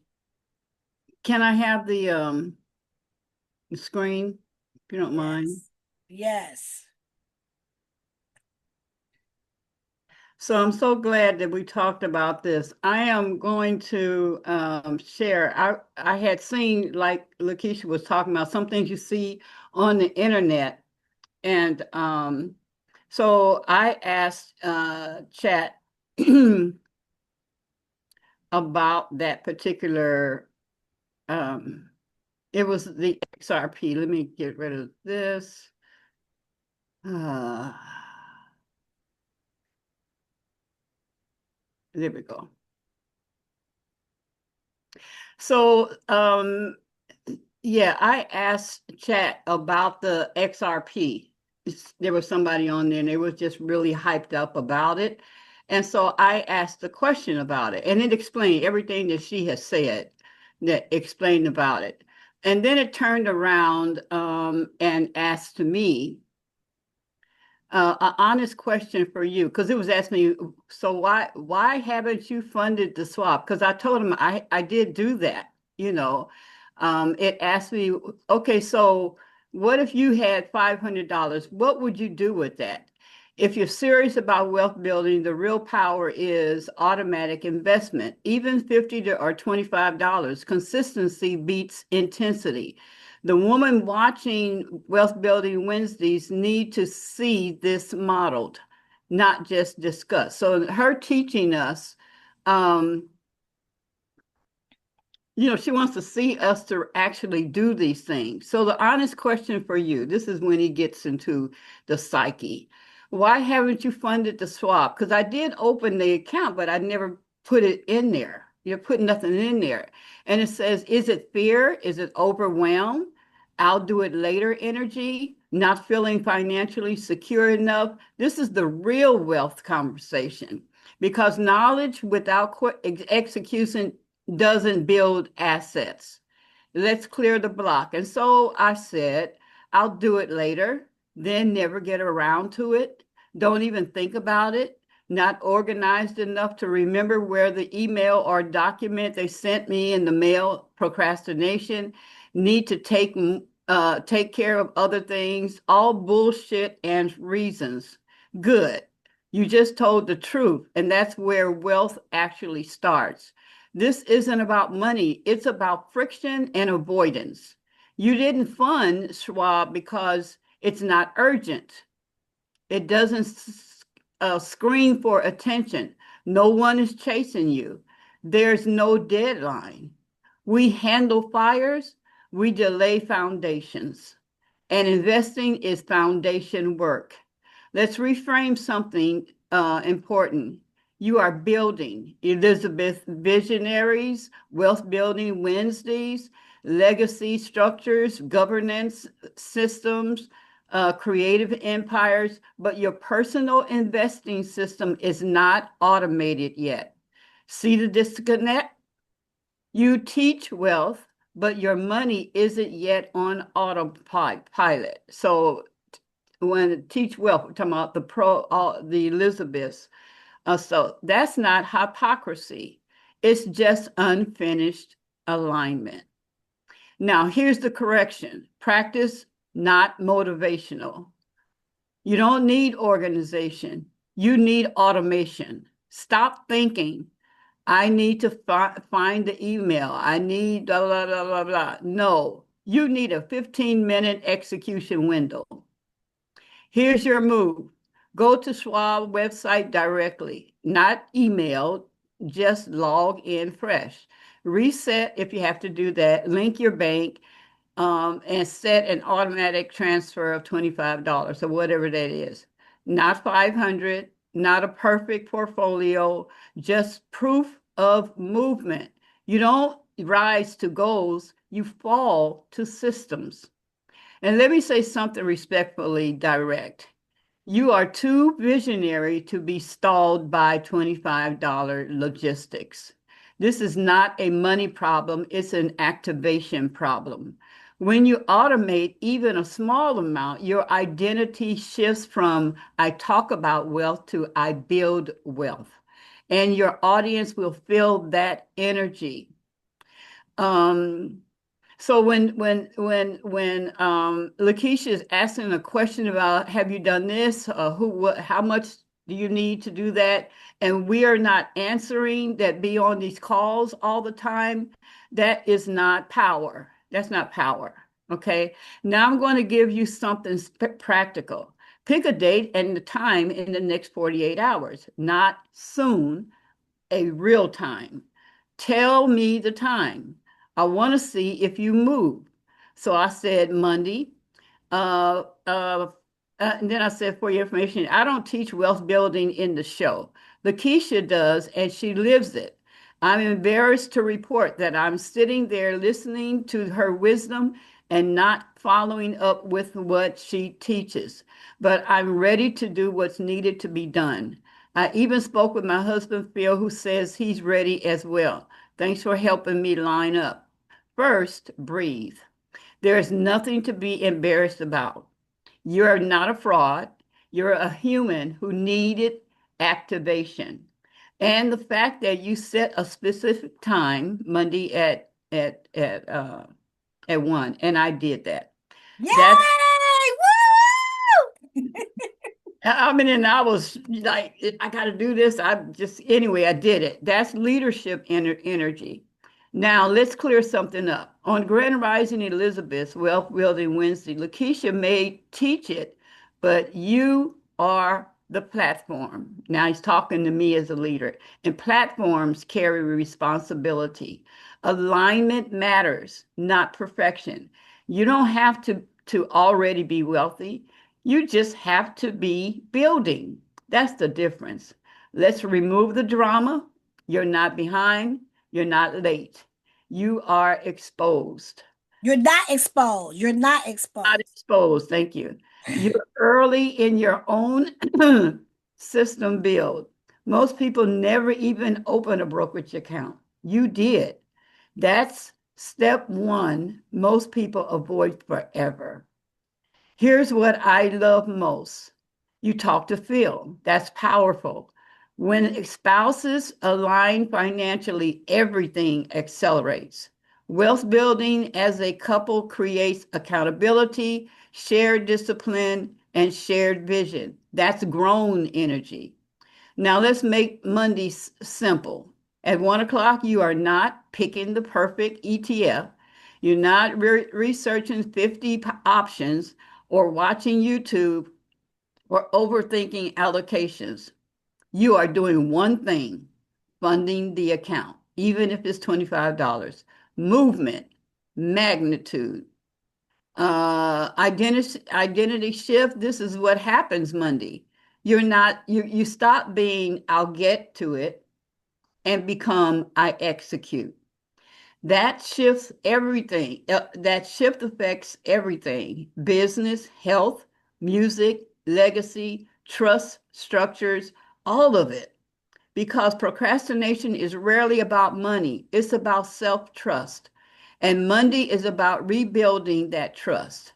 I have the screen, if you don't mind? Yes. So I'm so glad that we talked about this. I am going to share. I had seen, like Lakeisha was talking about, some things you see on the internet. And so I asked Chat about that particular, it was the XRP. Let me get rid of this. There we go. So, yeah, I asked Chat about the XRP. There was somebody on there and they was just really hyped up about it. And so I asked the question about it, and it explained everything that she has said, that explained about it. And then it turned around and asked me, an honest question for you, because it was asking me, so why haven't you funded the swap? Because I told him I did do that, you know. It asked me, okay, so what if you had $500? What would you do with that? If you're serious about wealth building, the real power is automatic investment, even $50 or $25. Consistency beats intensity. The woman watching Wealth Building Wednesdays need to see this modeled, not just discussed. So her teaching us, she wants to see us to actually do these things. So the honest question for you, this is when he gets into the psyche. Why haven't you funded the swap? Because I did open the account, but I never put it in there. You're putting nothing in there. And it says, is it fear? Is it overwhelm? I'll do it later energy, not feeling financially secure enough. This is the real wealth conversation, because knowledge without execution doesn't build assets. Let's clear the block. And so I said, I'll do it later, then never get around to it. Don't even think about it. Not organized enough to remember where the email or document they sent me in the mail. Procrastination. Need to take care of other things. All bullshit and reasons. Good. You just told the truth, and that's where wealth actually starts. This isn't about money. It's about friction and avoidance. You didn't fund Schwab because it's not urgent. It doesn't scream for attention. No one is chasing you. There's no deadline. We handle fires. We delay foundations. And investing is foundation work. Let's reframe something important. You are building. Elizabeth Visionaries, Wealth Building Wednesdays, legacy structures, governance systems, creative empires, but your personal investing system is not automated yet. See the disconnect? You teach wealth, but your money isn't yet on autopilot. So when teach wealth, we're talking about the Elizabeths. So that's not hypocrisy. It's just unfinished alignment. Now, here's the correction. Practice, not motivational. You don't need organization. You need automation. Stop thinking, I need to find the email. I need blah, blah, blah, blah, blah. No, You need a 15-minute execution window. Here's your move. Go to Schwab website directly, not emailed, just log in fresh. Reset if you have to do that. Link your bank and set an automatic transfer of $25 or whatever that is. Not 500, not a perfect portfolio, just proof of movement. You don't rise to goals, you fall to systems. And let me say something respectfully direct. You are too visionary to be stalled by $25 logistics. This is not a money problem, it's an activation problem. When you automate even a small amount, your identity shifts from I talk about wealth to I build wealth. And your audience will feel that energy. Um, so when Lakeisha is asking a question about have you done this, how much do you need to do that, and we are not answering that, be on these calls all the time, that is not power. That's not power. Okay. Now I'm going to give you something practical. Pick a date and the time in the next 48 hours, not soon, a real time. Tell me the time. I want to see if you move. So I said Monday. Uh, uh, and then I said, for your information, I don't teach wealth building in the show. Lakeisha does, and she lives it. I'm embarrassed to report that I'm sitting there listening to her wisdom and not following up with what she teaches. But I'm ready to do what's needed to be done. I even spoke with my husband, Phil, who says he's ready as well. Thanks for helping me line up. First, breathe. There is nothing to be embarrassed about. You're not a fraud. You're a human who needed activation. And the fact that you set a specific time, Monday at 1, and I did that. That's Yay! Woo! I mean, and I was like, I got to do this. Anyway, I did it. That's leadership energy. Now, let's clear something up. On Grand Rising Elizabeth, Wealth Building Wednesday, Lakeisha may teach it, but you are the platform. Now, he's talking to me as a leader, and platforms carry responsibility. Alignment matters, not perfection. You don't have to already be wealthy. You just have to be building. That's the difference. Let's remove the drama. You're not behind. You're not late. You are exposed. You're not exposed. You're not Not exposed. exposed. Thank you. You're early in your own system build. Most people never even open a brokerage account. You did. That's step one. Most people avoid forever. Here's what I love most. You talk to Phil. That's powerful. When spouses align financially, everything accelerates. Wealth building as a couple creates accountability, shared discipline, and shared vision. That's grown energy. Now let's make Monday simple. At 1 o'clock, you are not picking the perfect ETF. You're not researching 50 options or watching YouTube or overthinking allocations. You are doing one thing, funding the account, even if it's $25. Movement, magnitude, identity shift. This is what happens Monday. You stop being I'll get to it and become I execute. That shifts everything. That shift affects everything: business, health, music, legacy, trust structures, all of it. Because procrastination is rarely about money, it's about self trust. And Monday is about rebuilding that trust.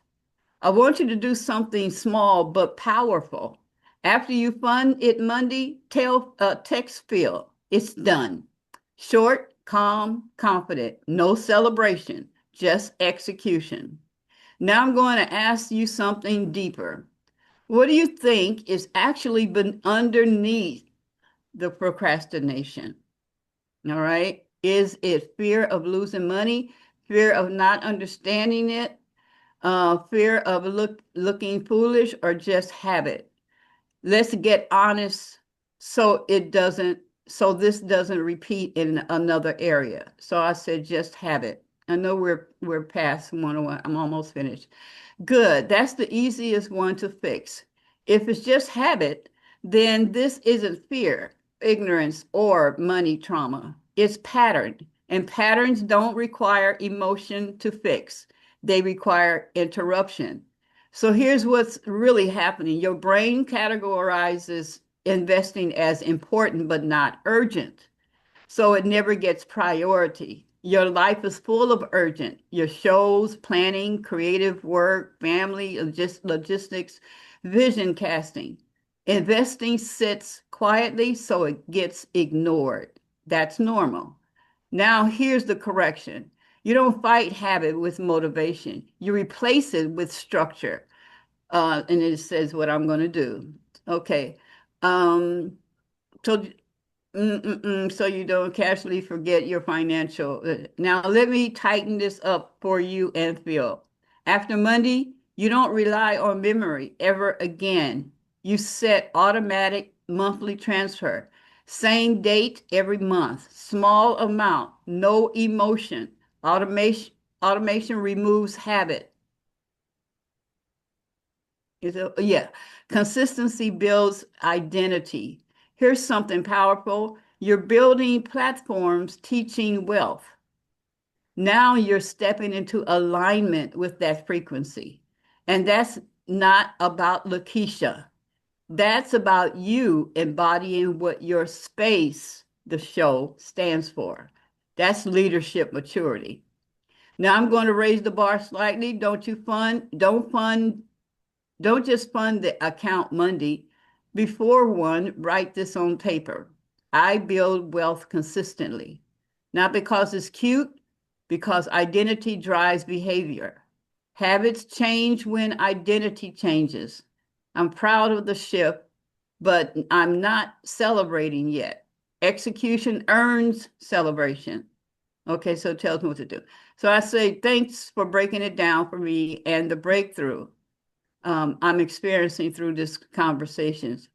I want you to do something small but powerful. After you fund it Monday, text Phil, it's done. Short, calm, confident, no celebration, just execution. Now I'm going to ask you something deeper. What do you think is actually been underneath the procrastination? All right. Is it fear of losing money, fear of not understanding it, fear of looking foolish, or just habit. Let's get honest so this doesn't repeat in another area. So I said just habit. I know we're past 101. I'm almost finished. Good. That's the easiest one to fix. If it's just habit, then this isn't fear, ignorance, or money trauma. It's pattern. And patterns don't require emotion to fix, they require interruption. So here's what's really happening: your brain categorizes investing as important but not urgent. So it never gets priority. Your life is full of urgent. Your shows, planning, creative work, family, logistics, vision casting. Investing sits quietly, so it gets ignored. That's normal. Now, here's the correction. You don't fight habit with motivation. You replace it with structure. And it says what I'm going to do. Okay. So so you don't casually forget your financial. Now, let me tighten this up for you and Phil. After Monday, you don't rely on memory ever again. You set automatic monthly transfer, same date every month, small amount, no emotion. Automation removes habit. Yeah. Consistency builds identity. Here's something powerful. You're building platforms teaching wealth. Now you're stepping into alignment with that frequency. And that's not about Lakeisha. That's about you embodying what your space, the show, stands for. That's leadership maturity. Now I'm going to raise the bar slightly. Don't just fund the account Monday. Before one, write this on paper. I build wealth consistently. Not because it's cute, because identity drives behavior. Habits change when identity changes. I'm proud of the shift, but I'm not celebrating yet. Execution earns celebration. Okay, so it tells me what to do. So I say, thanks for breaking it down for me and the breakthrough I'm experiencing through this conversations.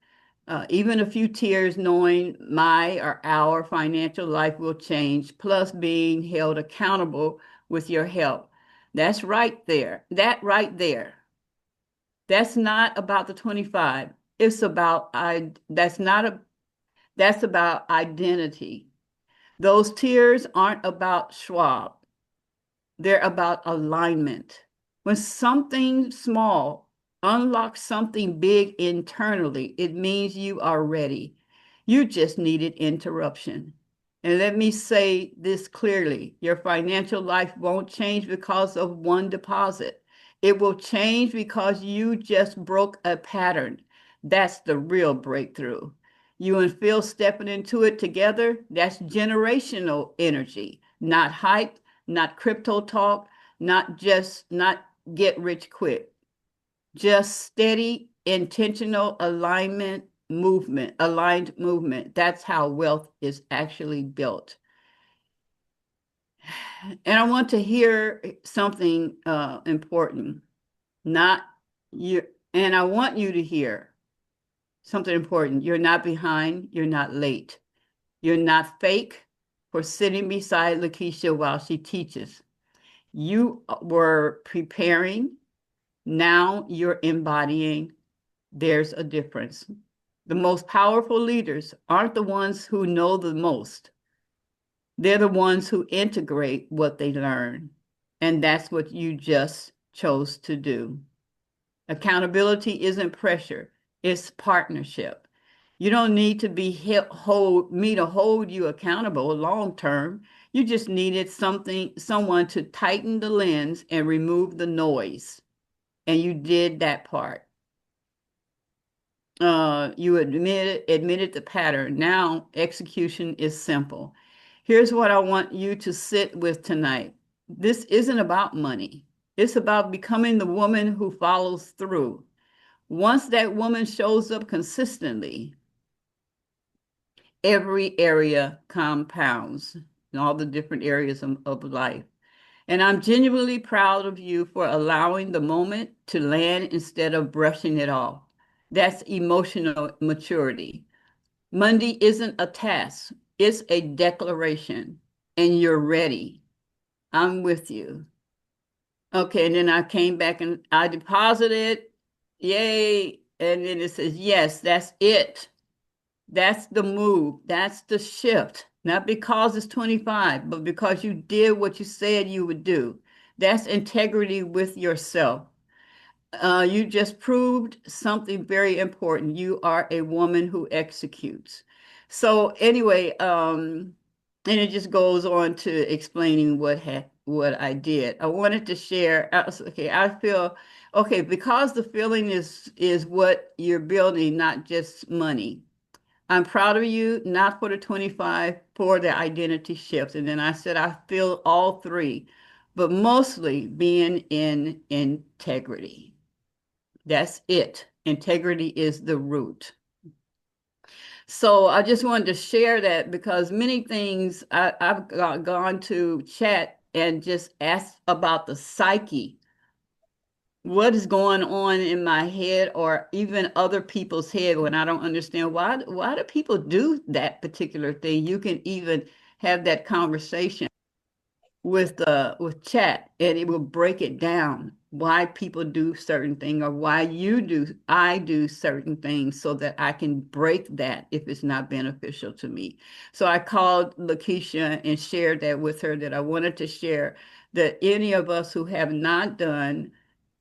Even a few tears knowing my or our financial life will change, plus being held accountable with your help. That's right there. That right there. That's not about the 25. It's about that's about identity. Those tears aren't about Schwab. They're about alignment. When something small unlocks something big internally, it means you are ready. You just needed interruption. And let me say this clearly: your financial life won't change because of one deposit. It will change because you just broke a pattern. That's the real breakthrough. You and Phil stepping into it together, that's generational energy, not hype, not crypto talk, not get rich quick, just steady, intentional aligned movement. That's how wealth is actually built. And I want to hear something important, not you, and I want you to hear something important. You're not behind, you're not late, you're not fake for sitting beside Lakeisha while she teaches. You were preparing, now you're embodying. There's a difference. The most powerful leaders aren't the ones who know the most. They're the ones who integrate what they learn. And that's what you just chose to do. Accountability isn't pressure, it's partnership. You don't need to be me to hold you accountable long term. You just needed someone to tighten the lens and remove the noise. And you did that part. You admitted the pattern. Now execution is simple. Here's what I want you to sit with tonight. This isn't about money. It's about becoming the woman who follows through. Once that woman shows up consistently, every area compounds in all the different areas of life. And I'm genuinely proud of you for allowing the moment to land instead of brushing it off. That's emotional maturity. Monday isn't a task, it's a declaration, and you're ready. I'm with you. Okay, and then I came back and I deposited. Yay. And then it says, yes, that's it. That's the move. That's the shift. Not because it's 25, but because you did what you said you would do. That's integrity with yourself. You just proved something very important. You are a woman who executes. So anyway, and it just goes on to explaining what I did. I wanted to share. Okay, I feel okay because the feeling is what you're building, not just money. I'm proud of you, not for the 25, for the identity shift. And then I said, I feel all three, but mostly being in integrity. That's it. Integrity is the root. So I just wanted to share that because many things I've gone to chat and just asked about the psyche, what is going on in my head or even other people's head when I don't understand why do people do that particular thing? You can even have that conversation with chat and it will break it down why people do certain things or why I do certain things so that I can break that if it's not beneficial to me. So I called Lakeisha and shared that with her that I wanted to share that any of us who have not done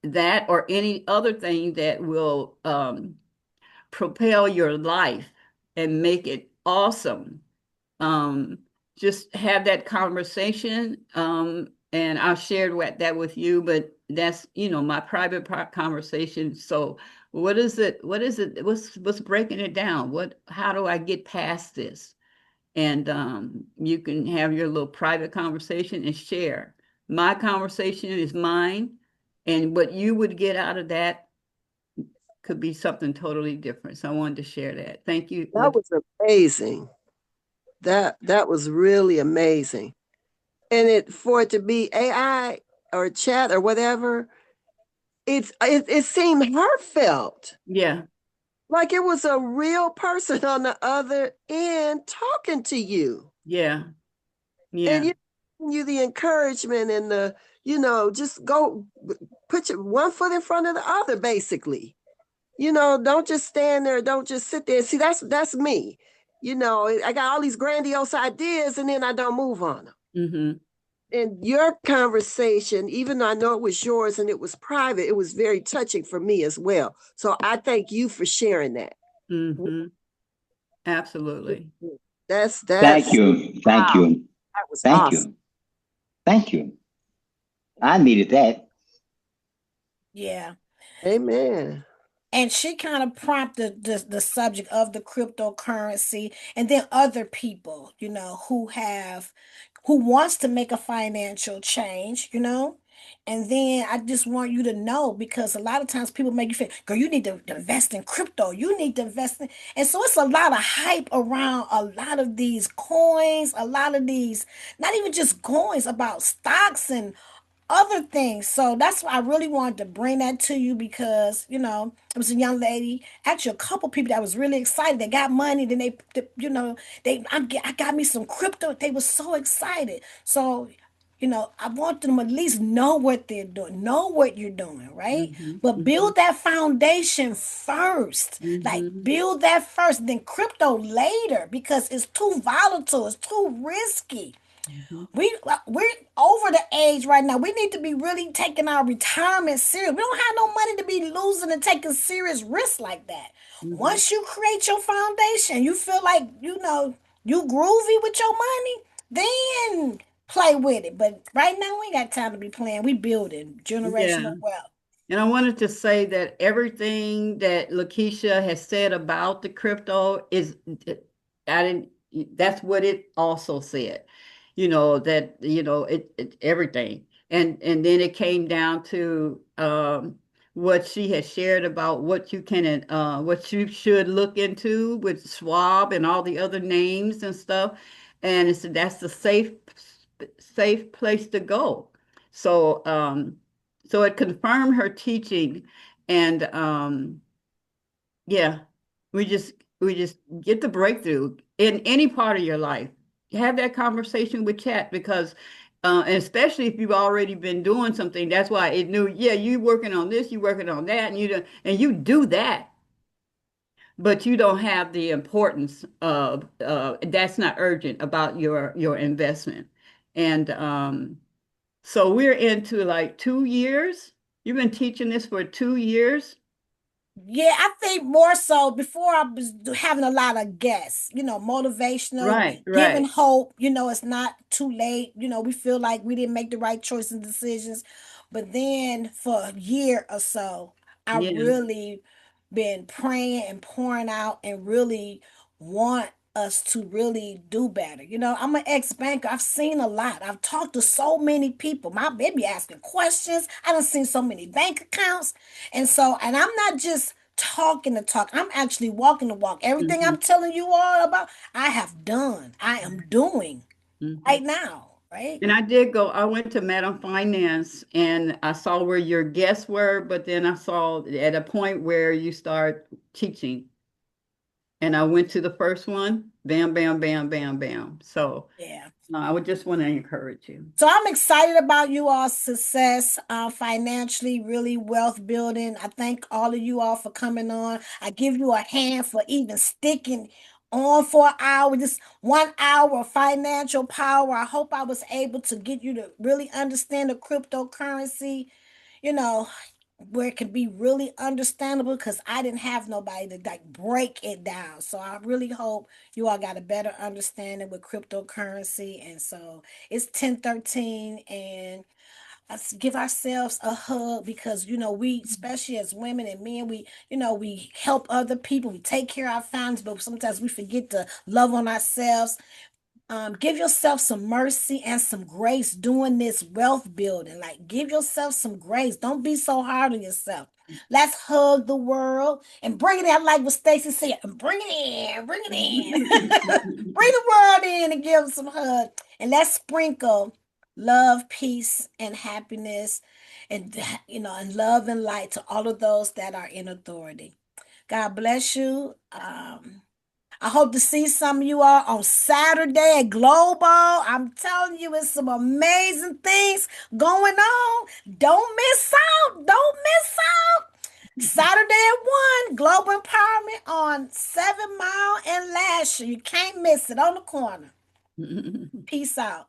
that or any other thing that will propel your life and make it awesome, um, just have that conversation. And I shared that with you, but that's, my private conversation. So what is it? What is it? What's breaking it down? How do I get past this? And you can have your little private conversation and share. My conversation is mine, and what you would get out of that could be something totally different. So I wanted to share that. Thank you. That was amazing. That was really amazing. And for it to be AI or chat or whatever, it seemed heartfelt. Yeah, Like it was a real person on the other end talking to you. yeah, yeah. And you the encouragement and just go put your one foot in front of the other, basically. Don't just stand there, don't just sit there. See, that's me. I got all these grandiose ideas and then I don't move on them. Mm-hmm. And your conversation, even though I know it was yours and it was private, it was very touching for me as well. So I thank you for sharing that. Mm-hmm. Absolutely. That's Thank you. Thank wow. you. That was Thank awesome. you. Thank you. I needed that. Yeah. Amen. And she kind of prompted the subject of the cryptocurrency, and then other people, who wants to make a financial change, and then I just want you to know, because a lot of times people make you feel, girl, you need to invest in crypto, you need to invest in, and so it's a lot of hype around a lot of these coins, a lot of these, not even just coins, about stocks and other things. So that's why I really wanted to bring that to you, because it was a young lady, actually a couple people that was really excited. They got money, then I got me some crypto. They were so excited. So I want them to at least know what they're doing, know what you're doing, right? Mm-hmm. But Mm-hmm. build that foundation first. Like Mm-hmm. build that first, then crypto later, because it's too volatile, it's too risky. Mm-hmm. We're over the age right now. We need to be really taking our retirement serious. We don't have no money to be losing and taking serious risks like that. Mm-hmm. Once you create your foundation, you feel like you groovy with your money, then play with it. But right now we ain't got time to be playing. We building Yeah. generational wealth. And I wanted to say that everything that Lakeisha has said about the crypto is, I didn't, that's what it also said, that, everything. And then it came down to what she has shared about what you should look into with Schwab and all the other names and stuff. And it's that's the safe place to go. So so it confirmed her teaching, and yeah, we just get the breakthrough in any part of your life. Have that conversation with chat, because and especially if you've already been doing something, that's why it knew, yeah, you working on this, you working on that, and you do that, but you don't have the importance of that's not urgent about your investment. And so we're into like 2 years. You've been teaching this for 2 years. Yeah, I think more so before I was having a lot of guests, motivational, Right, giving right. hope, it's not too late. We feel like we didn't make the right choices and decisions. But then for a year or so, I Yeah. really been praying and pouring out and really want us to really do better. I'm an ex-banker. I've seen a lot. I've talked to so many people. My baby asking questions. I done seen so many bank accounts. And I'm not just talking the talk. I'm actually walking the walk. Everything I'm Hmm. telling you all about, I have done. I am doing Hmm. right now, right? And I went to Madam Finance and I saw where your guests were, but then I saw at a point where you start teaching. And I went to the first one, bam, bam, bam, bam, bam. So Yeah. I would just want to encourage you. So I'm excited about you all's success financially, really wealth building. I thank all of you all for coming on. I give you a hand for even sticking on for an hour, just 1 hour of financial power. I hope I was able to get you to really understand the cryptocurrency, you know, where it can be really understandable because I didn't have nobody to like break it down. So I really hope you all got a better understanding with cryptocurrency. And so it's 10:13 and let's give ourselves a hug because we, especially as women and men, we help other people, we take care of our families, but sometimes we forget to love on ourselves. Give yourself some mercy and some grace doing this wealth building. Like, give yourself some grace. Don't be so hard on yourself. Let's hug the world and bring it in, like what Stacy said, and bring it in, bring it in. Bring the world in and give them some hug. And let's sprinkle love, peace, and happiness, and love and light to all of those that are in authority. God bless you. I hope to see some of you all on Saturday at Global. I'm telling you, it's some amazing things going on. Don't miss out. Don't miss out. Saturday at 1, Global Empowerment on 7 Mile and Lasher. You can't miss it on the corner. Peace out.